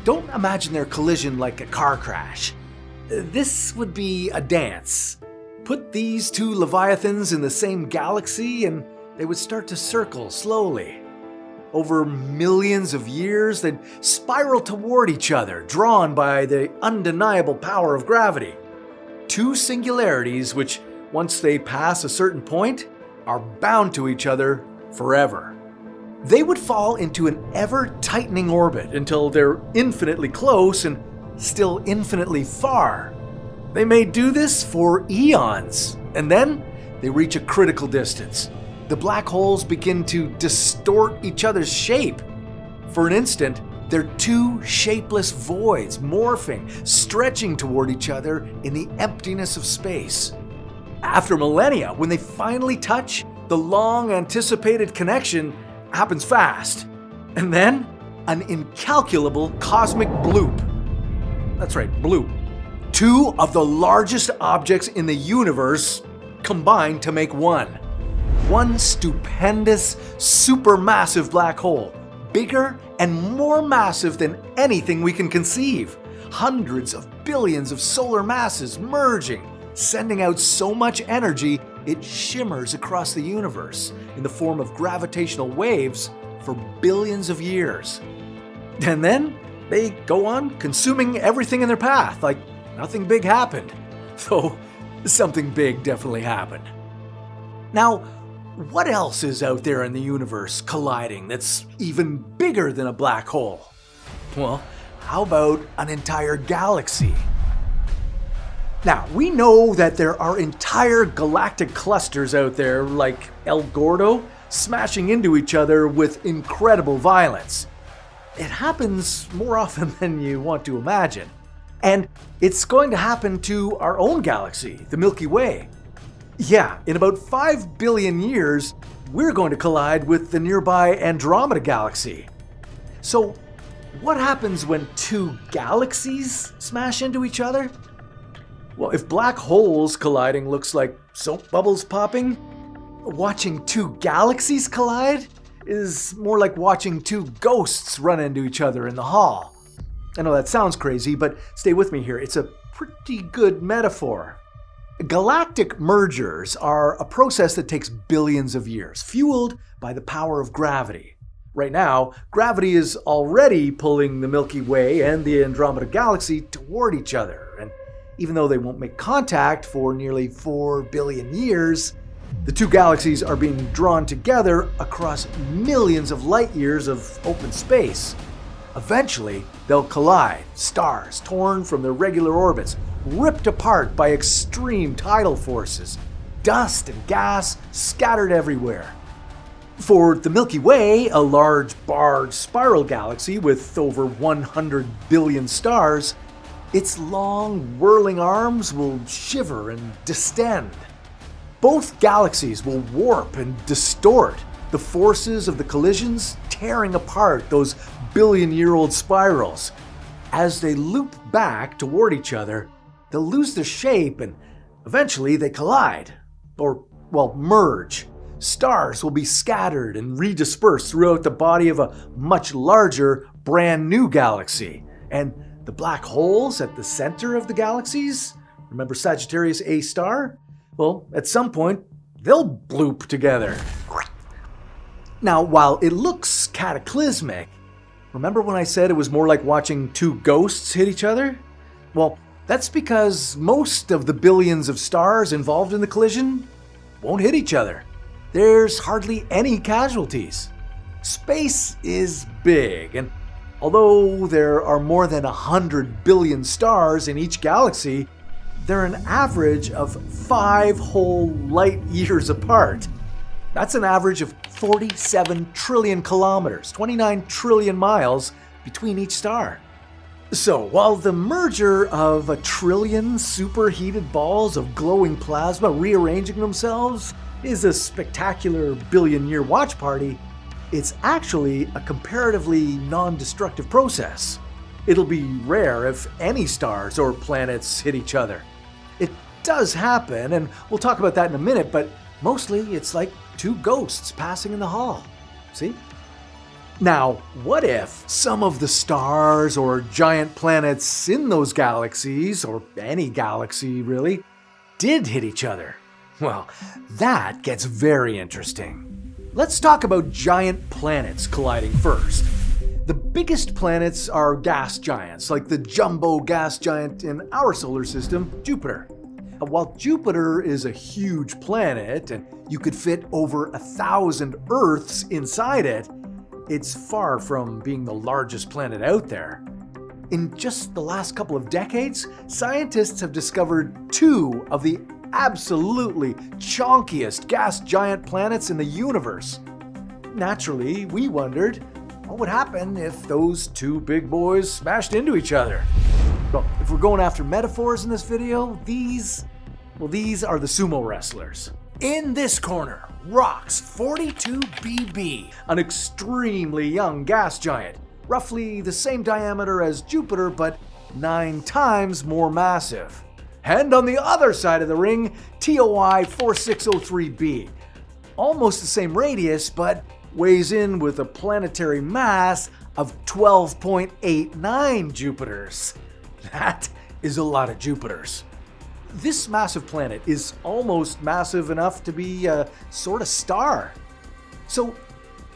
don't imagine their collision like a car crash. This would be a dance. Put these two leviathans in the same galaxy and they would start to circle slowly. Over millions of years, they'd spiral toward each other, drawn by the undeniable power of gravity. Two singularities which, once they pass a certain point, are bound to each other forever. They would fall into an ever-tightening orbit until they're infinitely close and still infinitely far. They may do this for eons, and then they reach a critical distance. The black holes begin to distort each other's shape. For an instant, they're two shapeless voids morphing, stretching toward each other in the emptiness of space. After millennia, when they finally touch, the long-anticipated connection happens fast. And then, an incalculable cosmic bloop. That's right, bloop. Two of the largest objects in the universe combine to make one. One stupendous, supermassive black hole, bigger and more massive than anything we can conceive. Hundreds of billions of solar masses merging, sending out so much energy it shimmers across the universe in the form of gravitational waves for billions of years. And then they go on consuming everything in their path like nothing big happened. Though something big definitely happened. Now, what else is out there in the universe colliding that's even bigger than a black hole? Well, how about an entire galaxy? Now, we know that there are entire galactic clusters out there like El Gordo smashing into each other with incredible violence. It happens more often than you want to imagine. And it's going to happen to our own galaxy, the Milky Way. Yeah, in about 5 billion years, we're going to collide with the nearby Andromeda galaxy. So, what happens when two galaxies smash into each other? Well, if black holes colliding looks like soap bubbles popping, watching two galaxies collide is more like watching two ghosts run into each other in the hall. I know that sounds crazy, but stay with me here. It's a pretty good metaphor. Galactic mergers are a process that takes billions of years, fueled by the power of gravity. Right now, gravity is already pulling the Milky Way and the Andromeda galaxy toward each other, and even though they won't make contact for nearly 4 billion years, the two galaxies are being drawn together across millions of light years of open space. Eventually, they'll collide, stars torn from their regular orbits, ripped apart by extreme tidal forces, dust and gas scattered everywhere. For the Milky Way, a large barred spiral galaxy with over 100 billion stars, its long, whirling arms will shiver and distend. Both galaxies will warp and distort, the forces of the collisions tearing apart those billion-year-old spirals. As they loop back toward each other, they'll lose their shape and eventually they collide. Or, well, merge. Stars will be scattered and redispersed throughout the body of a much larger, brand new galaxy. And the black holes at the center of the galaxies, remember Sagittarius A star? Well, at some point, they'll bloop together. Now, while it looks cataclysmic, remember when I said it was more like watching two ghosts hit each other? Well, that's because most of the billions of stars involved in the collision won't hit each other. There's hardly any casualties. Space is big, and although there are more than 100 billion stars in each galaxy, they're an average of 5 whole light years apart. That's an average of 47 trillion kilometers, 29 trillion miles between each star. So, while the merger of a trillion superheated balls of glowing plasma rearranging themselves is a spectacular billion-year watch party, it's actually a comparatively non-destructive process. It'll be rare if any stars or planets hit each other. It does happen, and we'll talk about that in a minute, but mostly it's like two ghosts passing in the hall. See? Now, what if some of the stars or giant planets in those galaxies, or any galaxy really, did hit each other? Well, that gets very interesting. Let's talk about giant planets colliding first. The biggest planets are gas giants, like the jumbo gas giant in our solar system, Jupiter. While Jupiter is a huge planet, and you could fit over 1,000 Earths inside it, it's far from being the largest planet out there. In just the last couple of decades, scientists have discovered 2 of the absolutely chonkiest gas giant planets in the universe. Naturally, we wondered, what would happen if those 2 big boys smashed into each other? Well, if we're going after metaphors in this video, these are the sumo wrestlers. In this corner, rocks 42BB, an extremely young gas giant, roughly the same diameter as Jupiter, but 9 times more massive. And on the other side of the ring, TOI 4603b, almost the same radius, but weighs in with a planetary mass of 12.89 Jupiters. That is a lot of Jupiters. This massive planet is almost massive enough to be a sort of star. So,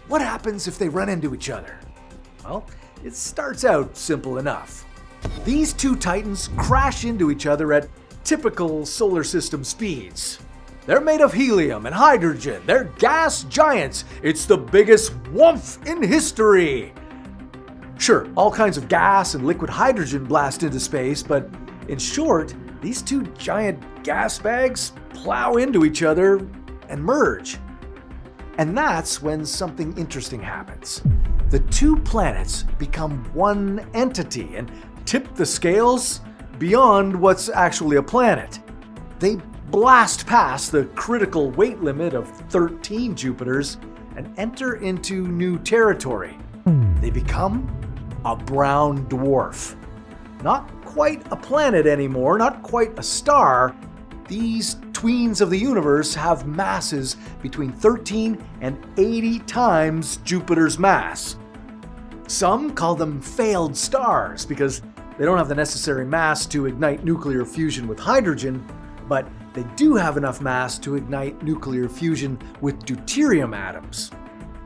what happens if they run into each other? Well, it starts out simple enough. These 2 titans crash into each other at typical solar system speeds. They're made of helium and hydrogen. They're gas giants. It's the biggest whoomph in history. Sure, all kinds of gas and liquid hydrogen blast into space, but in short, these 2 giant gas bags plow into each other and merge. And that's when something interesting happens. The 2 planets become one entity and tip the scales beyond what's actually a planet. They blast past the critical weight limit of 13 Jupiters and enter into new territory. They become a brown dwarf. Not quite a planet anymore, not quite a star. These tweens of the universe have masses between 13 and 80 times Jupiter's mass. Some call them failed stars because they don't have the necessary mass to ignite nuclear fusion with hydrogen, but they do have enough mass to ignite nuclear fusion with deuterium atoms.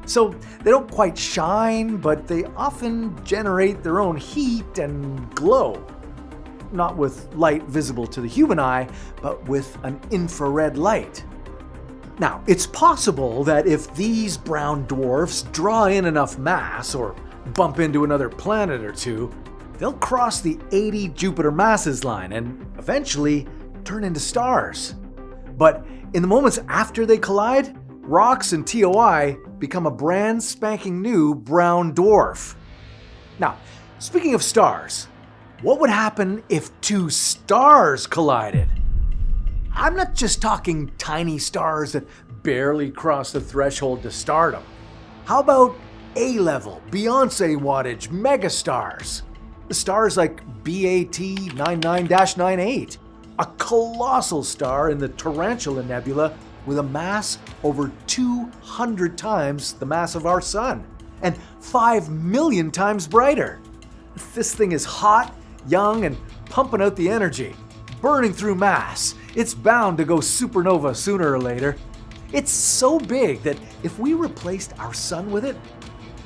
So they don't quite shine, but they often generate their own heat and glow. Not with light visible to the human eye, but with an infrared light. Now, it's possible that if these brown dwarfs draw in enough mass or bump into another planet or 2, they'll cross the 80 Jupiter masses line and eventually turn into stars. But in the moments after they collide, rocks and TOI become a brand spanking new brown dwarf. Now, speaking of stars, what would happen if 2 stars collided? I'm not just talking tiny stars that barely cross the threshold to stardom. How about A-level, Beyonce wattage megastars? Stars like BAT 99-98, a colossal star in the Tarantula Nebula with a mass over 200 times the mass of our sun and 5 million times brighter. This thing is hot, young, and pumping out the energy, burning through mass. It's bound to go supernova sooner or later. It's so big that if we replaced our sun with it,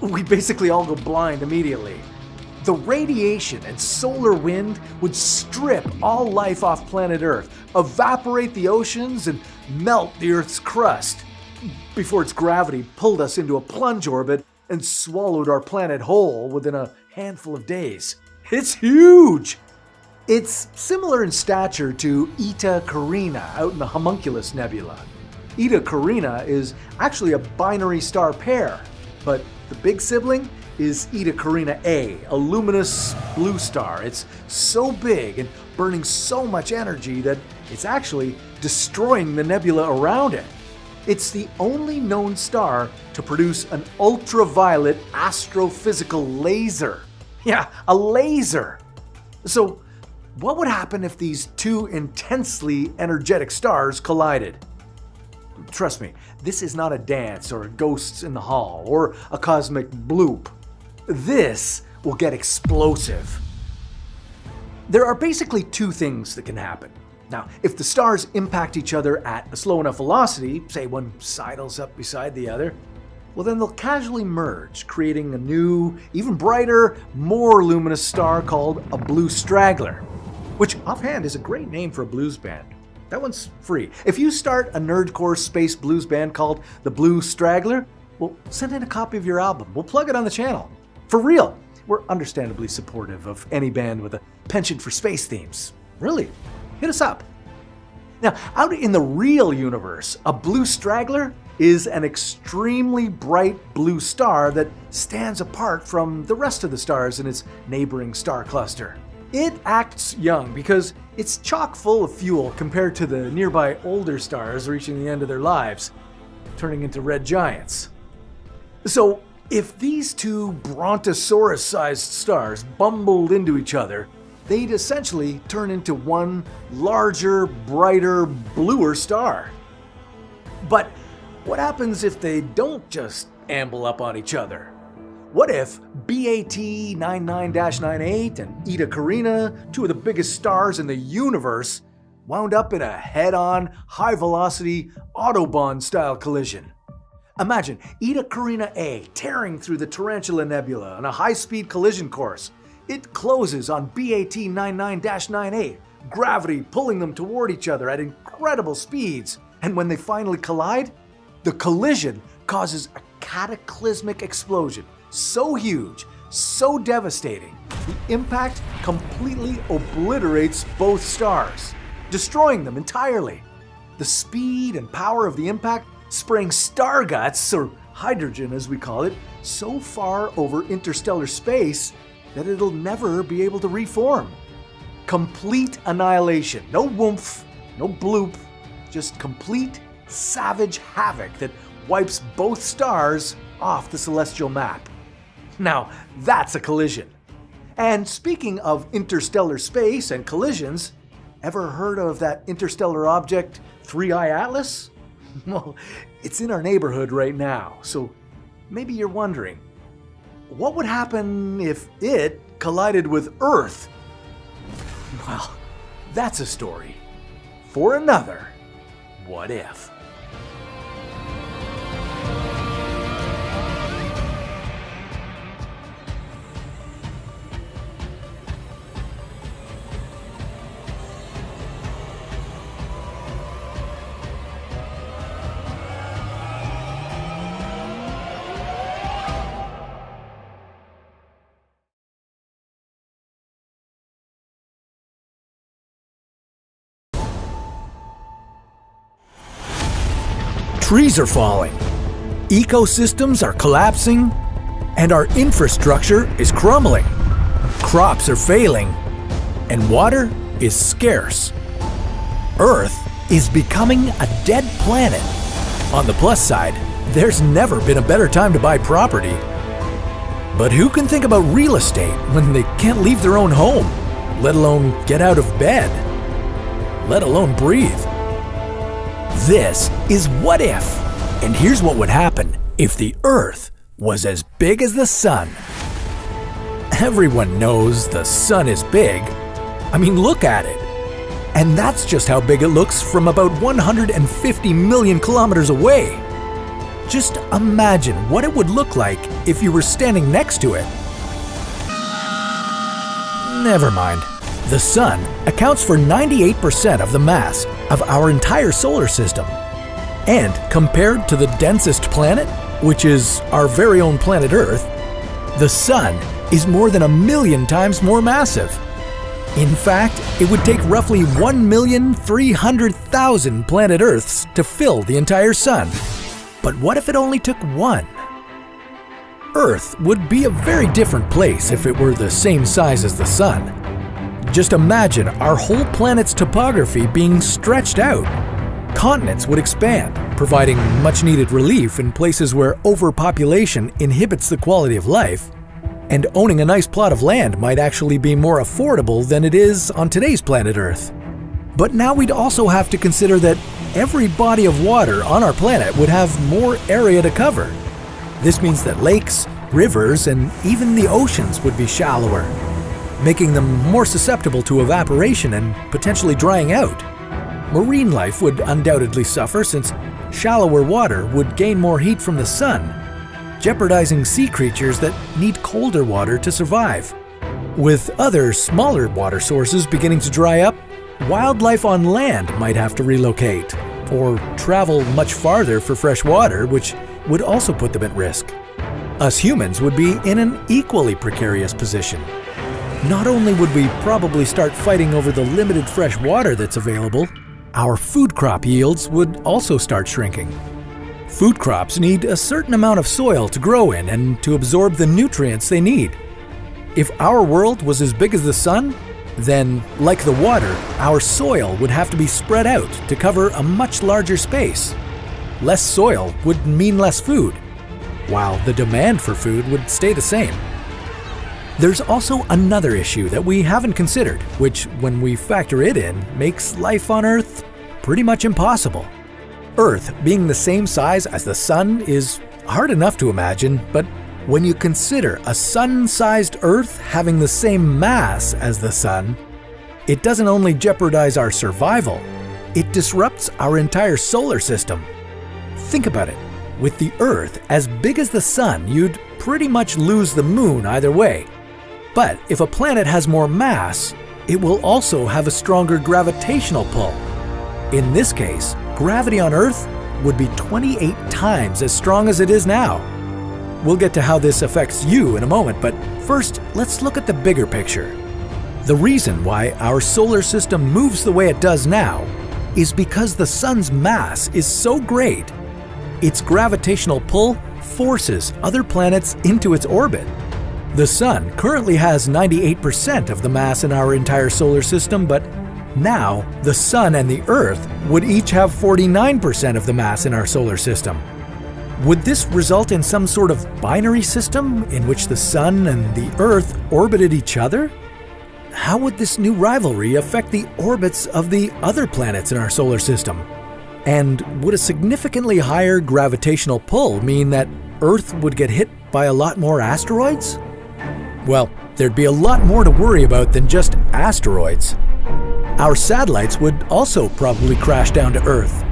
we basically all go blind immediately. The radiation and solar wind would strip all life off planet Earth, evaporate the oceans, and melt the Earth's crust before its gravity pulled us into a plunge orbit and swallowed our planet whole within a handful of days. It's huge! It's similar in stature to Eta Carina out in the Homunculus Nebula. Eta Carina is actually a binary star pair, but the big sibling is Eta Carina A, a luminous blue star. It's so big and burning so much energy that it's actually destroying the nebula around it. It's the only known star to produce an ultraviolet astrophysical laser. Yeah, a laser. So, what would happen if these 2 intensely energetic stars collided? Trust me, this is not a dance or ghosts in the hall or a cosmic bloop. This will get explosive. There are basically 2 things that can happen. Now, if the stars impact each other at a slow enough velocity, say one sidles up beside the other, well then they'll casually merge, creating a new, even brighter, more luminous star called a blue straggler, which offhand is a great name for a blues band. That one's free. If you start a nerdcore space blues band called the Blue Straggler, well, send in a copy of your album. We'll plug it on the channel. For real, we're understandably supportive of any band with a penchant for space themes. Really, hit us up. Now, out in the real universe, a blue straggler is an extremely bright blue star that stands apart from the rest of the stars in its neighboring star cluster. It acts young because it's chock full of fuel compared to the nearby older stars reaching the end of their lives, turning into red giants. So, if these two brontosaurus-sized stars bumbled into each other, they'd essentially turn into one larger, brighter, bluer star. But what happens if they don't just amble up on each other? What if BAT99-98 and Eta Carina, two of the biggest stars in the universe, wound up in a head-on, high-velocity Autobahn-style collision? Imagine Eta Carina A tearing through the Tarantula Nebula on a high-speed collision course. It closes on BAT99-98, gravity pulling them toward each other at incredible speeds. And when they finally collide, the collision causes a cataclysmic explosion so huge, so devastating, the impact completely obliterates both stars, destroying them entirely. The speed and power of the impact spraying star guts, or hydrogen as we call it, so far over interstellar space that it'll never be able to reform. Complete annihilation. No woomph, no bloop, just complete savage havoc that wipes both stars off the celestial map. Now, that's a collision. And speaking of interstellar space and collisions, ever heard of that interstellar object 3I Atlas? Well, it's in our neighborhood right now, so maybe you're wondering, what would happen if it collided with Earth? Well, that's a story for another What If. Trees are falling, ecosystems are collapsing, and our infrastructure is crumbling. Crops are failing, and water is scarce. Earth is becoming a dead planet. On the plus side, there's never been a better time to buy property. But who can think about real estate when they can't leave their own home, let alone get out of bed, let alone breathe? This is What If, and here's what would happen if the Earth was as big as the Sun. Everyone knows the Sun is big. I mean, look at it. And that's just how big it looks from about 150 million kilometers away. Just imagine what it would look like if you were standing next to it. Never mind. The Sun accounts for 98% of the mass of our entire solar system. And compared to the densest planet, which is our very own planet Earth, the Sun is more than 1,000,000 times more massive. In fact, it would take roughly 1,300,000 planet Earths to fill the entire Sun. But what if it only took one? Earth would be a very different place if it were the same size as the Sun. Just imagine our whole planet's topography being stretched out. Continents would expand, providing much-needed relief in places where overpopulation inhibits the quality of life, and owning a nice plot of land might actually be more affordable than it is on today's planet Earth. But now we'd also have to consider that every body of water on our planet would have more area to cover. This means that lakes, rivers, and even the oceans would be shallower, making them more susceptible to evaporation and potentially drying out. Marine life would undoubtedly suffer since shallower water would gain more heat from the sun, jeopardizing sea creatures that need colder water to survive. With other smaller water sources beginning to dry up, wildlife on land might have to relocate or travel much farther for fresh water, which would also put them at risk. Us humans would be in an equally precarious position. Not only would we probably start fighting over the limited fresh water that's available, our food crop yields would also start shrinking. Food crops need a certain amount of soil to grow in and to absorb the nutrients they need. If our world was as big as the sun, then, like the water, our soil would have to be spread out to cover a much larger space. Less soil would mean less food, while the demand for food would stay the same. There's also another issue that we haven't considered, which, when we factor it in, makes life on Earth pretty much impossible. Earth being the same size as the sun is hard enough to imagine, but when you consider a sun-sized Earth having the same mass as the sun, it doesn't only jeopardize our survival, it disrupts our entire solar system. Think about it. With the Earth as big as the sun, you'd pretty much lose the moon either way. But if a planet has more mass, it will also have a stronger gravitational pull. In this case, gravity on Earth would be 28 times as strong as it is now. We'll get to how this affects you in a moment, but first, let's look at the bigger picture. The reason why our solar system moves the way it does now is because the sun's mass is so great. Its gravitational pull forces other planets into its orbit. The sun currently has 98% of the mass in our entire solar system, but now the sun and the Earth would each have 49% of the mass in our solar system. Would this result in some sort of binary system in which the sun and the Earth orbited each other? How would this new rivalry affect the orbits of the other planets in our solar system? And would a significantly higher gravitational pull mean that Earth would get hit by a lot more asteroids? Well, there'd be a lot more to worry about than just asteroids. Our satellites would also probably crash down to Earth,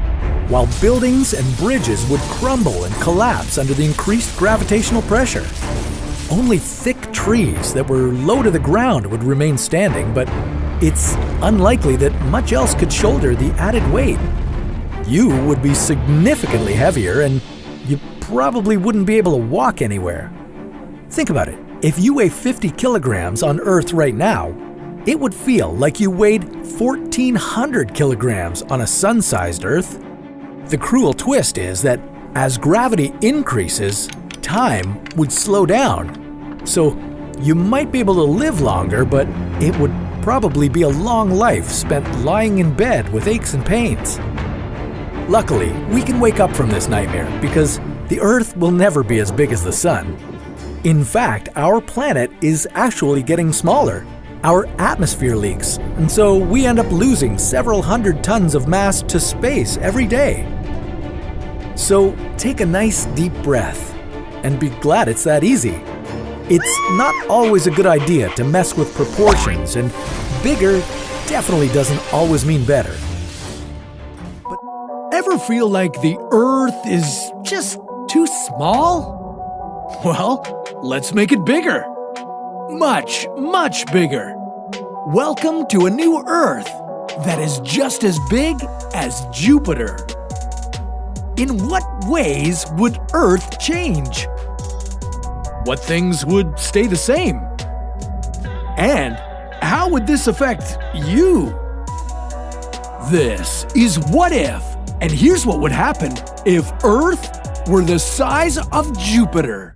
while buildings and bridges would crumble and collapse under the increased gravitational pressure. Only thick trees that were low to the ground would remain standing, but it's unlikely that much else could shoulder the added weight. You would be significantly heavier, and you probably wouldn't be able to walk anywhere. Think about it. If you weigh 50 kilograms on Earth right now, it would feel like you weighed 1,400 kilograms on a sun-sized Earth. The cruel twist is that as gravity increases, time would slow down. So you might be able to live longer, but it would probably be a long life spent lying in bed with aches and pains. Luckily, we can wake up from this nightmare because the Earth will never be as big as the sun. In fact, our planet is actually getting smaller. Our atmosphere leaks, and so we end up losing several hundred tons of mass to space every day. So take a nice deep breath and be glad it's that easy. It's not always a good idea to mess with proportions, and bigger definitely doesn't always mean better. But ever feel like the Earth is just too small? Well, let's make it bigger. Much, much bigger. Welcome to a new Earth that is just as big as Jupiter. In what ways would Earth change? What things would stay the same? And how would this affect you? This is What If, and here's what would happen if Earth were the size of Jupiter.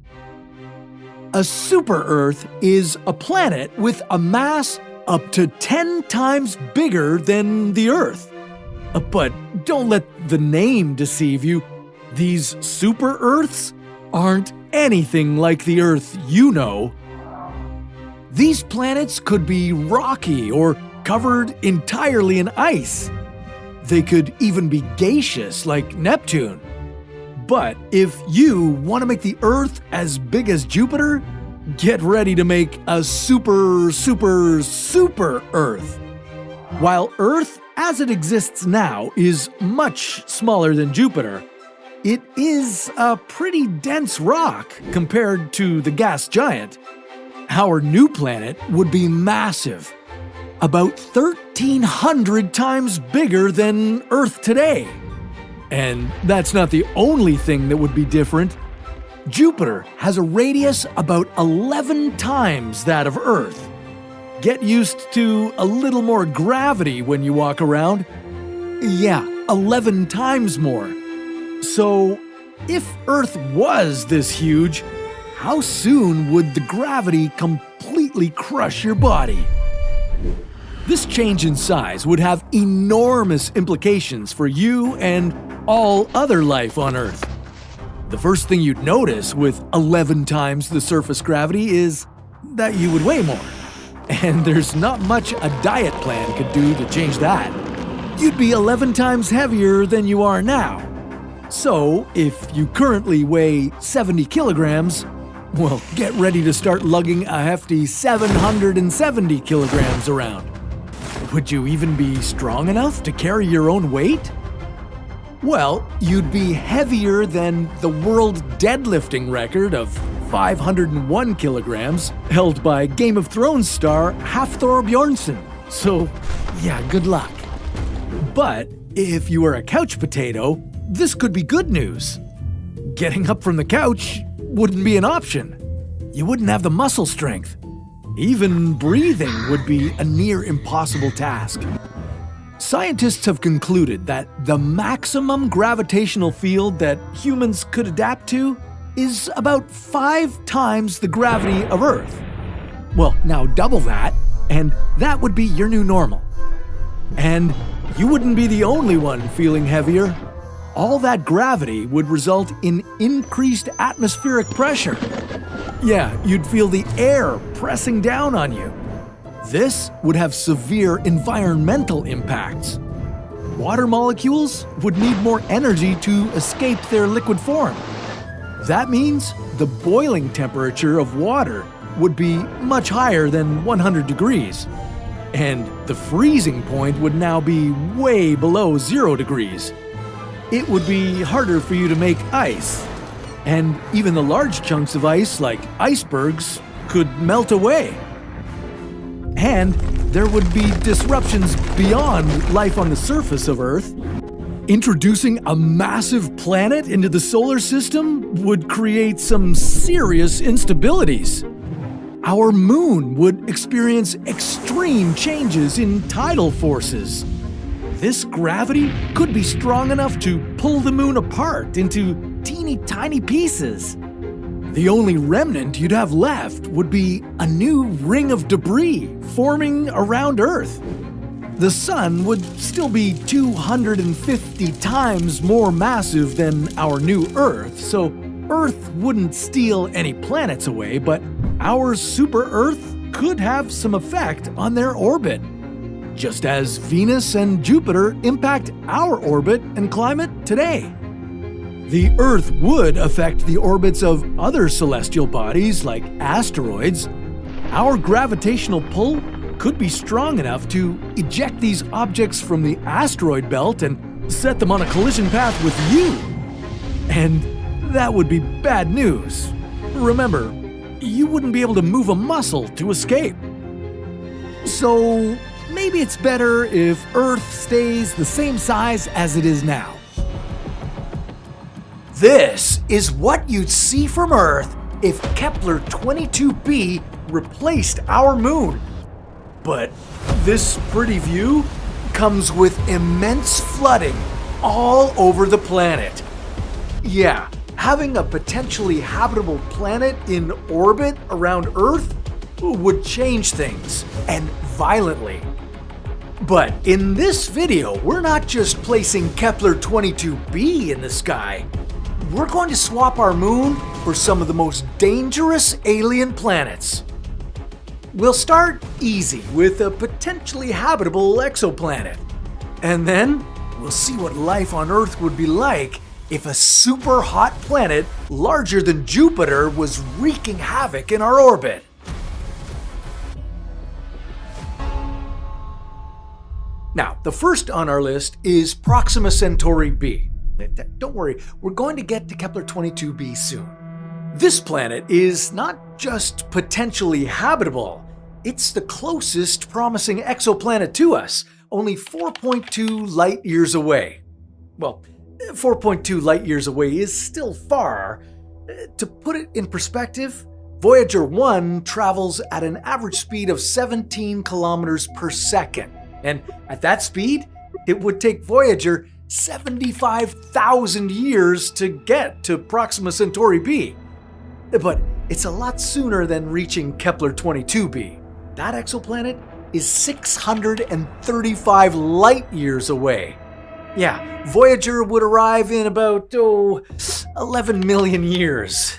A super-Earth is a planet with a mass up to 10 times bigger than the Earth. But don't let the name deceive you. These super-Earths aren't anything like the Earth you know. These planets could be rocky or covered entirely in ice. They could even be gaseous like Neptune. But if you want to make the Earth as big as Jupiter, get ready to make a super, super, super Earth. While Earth, as it exists now, is much smaller than Jupiter, it is a pretty dense rock compared to the gas giant. Our new planet would be massive, about 1,300 times bigger than Earth today. And that's not the only thing that would be different. Jupiter has a radius about 11 times that of Earth. Get used to a little more gravity when you walk around. Yeah, 11 times more. So, if Earth was this huge, how soon would the gravity completely crush your body? This change in size would have enormous implications for you and all other life on Earth. The first thing you'd notice with 11 times the surface gravity is that you would weigh more. And there's not much a diet plan could do to change that. You'd be 11 times heavier than you are now. So, if you currently weigh 70 kilograms, well, get ready to start lugging a hefty 770 kilograms around. Would you even be strong enough to carry your own weight? Well, you'd be heavier than the world deadlifting record of 501 kilograms held by Game of Thrones star Hafthor Bjornsson. So, yeah, good luck. But if you were a couch potato, this could be good news. Getting up from the couch wouldn't be an option. You wouldn't have the muscle strength. Even breathing would be a near impossible task. Scientists have concluded that the maximum gravitational field that humans could adapt to is about 5 times the gravity of Earth. Well, now double that, and that would be your new normal. And you wouldn't be the only one feeling heavier. All that gravity would result in increased atmospheric pressure. Yeah, you'd feel the air pressing down on you. This would have severe environmental impacts. Water molecules would need more energy to escape their liquid form. That means the boiling temperature of water would be much higher than 100 degrees. And the freezing point would now be way below 0 degrees. It would be harder for you to make ice. And even the large chunks of ice, like icebergs, could melt away. And there would be disruptions beyond life on the surface of Earth. Introducing a massive planet into the solar system would create some serious instabilities. Our moon would experience extreme changes in tidal forces. This gravity could be strong enough to pull the moon apart into teeny tiny pieces. The only remnant you'd have left would be a new ring of debris forming around Earth. The sun would still be 250 times more massive than our new Earth, so Earth wouldn't steal any planets away, but our super-Earth could have some effect on their orbit, just as Venus and Jupiter impact our orbit and climate today. The Earth would affect the orbits of other celestial bodies like asteroids. Our gravitational pull could be strong enough to eject these objects from the asteroid belt and set them on a collision path with you. And that would be bad news. Remember, you wouldn't be able to move a muscle to escape. So maybe it's better if Earth stays the same size as it is now. This is what you'd see from Earth if Kepler 22b replaced our moon. But this pretty view comes with immense flooding all over the planet. Yeah, having a potentially habitable planet in orbit around Earth would change things, and violently. But in this video, we're not just placing Kepler 22b in the sky. We're going to swap our moon for some of the most dangerous alien planets. We'll start easy with a potentially habitable exoplanet. And then we'll see what life on Earth would be like if a super hot planet larger than Jupiter was wreaking havoc in our orbit. Now, the first on our list is Proxima Centauri b. Don't worry, we're going to get to Kepler 22b soon. This planet is not just potentially habitable, it's the closest promising exoplanet to us, only 4.2 light years away. Well, 4.2 light years away is still far, To put it in perspective, Voyager 1 travels at an average speed of 17 kilometers per second. And at that speed, it would take Voyager 75,000 years to get to Proxima Centauri b. But it's a lot sooner than reaching Kepler 22b. That exoplanet is 635 light years away. Yeah, Voyager would arrive in about, 11 million years.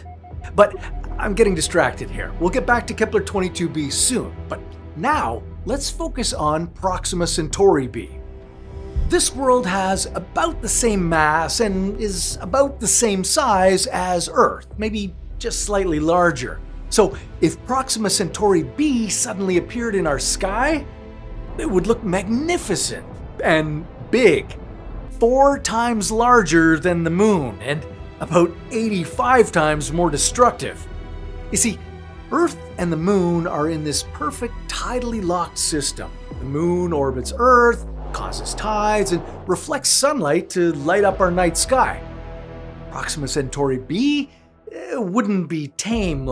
But I'm getting distracted here. We'll get back to Kepler 22b soon. But now, let's focus on Proxima Centauri b. This world has about the same mass and is about the same size as Earth, maybe just slightly larger. So if Proxima Centauri b suddenly appeared in our sky, it would look magnificent and big, 4 times larger than the Moon and about 85 times more destructive. You see, Earth and the Moon are in this perfect tidally locked system. The Moon orbits Earth, causes tides, and reflects sunlight to light up our night sky. Proxima Centauri b wouldn't be tame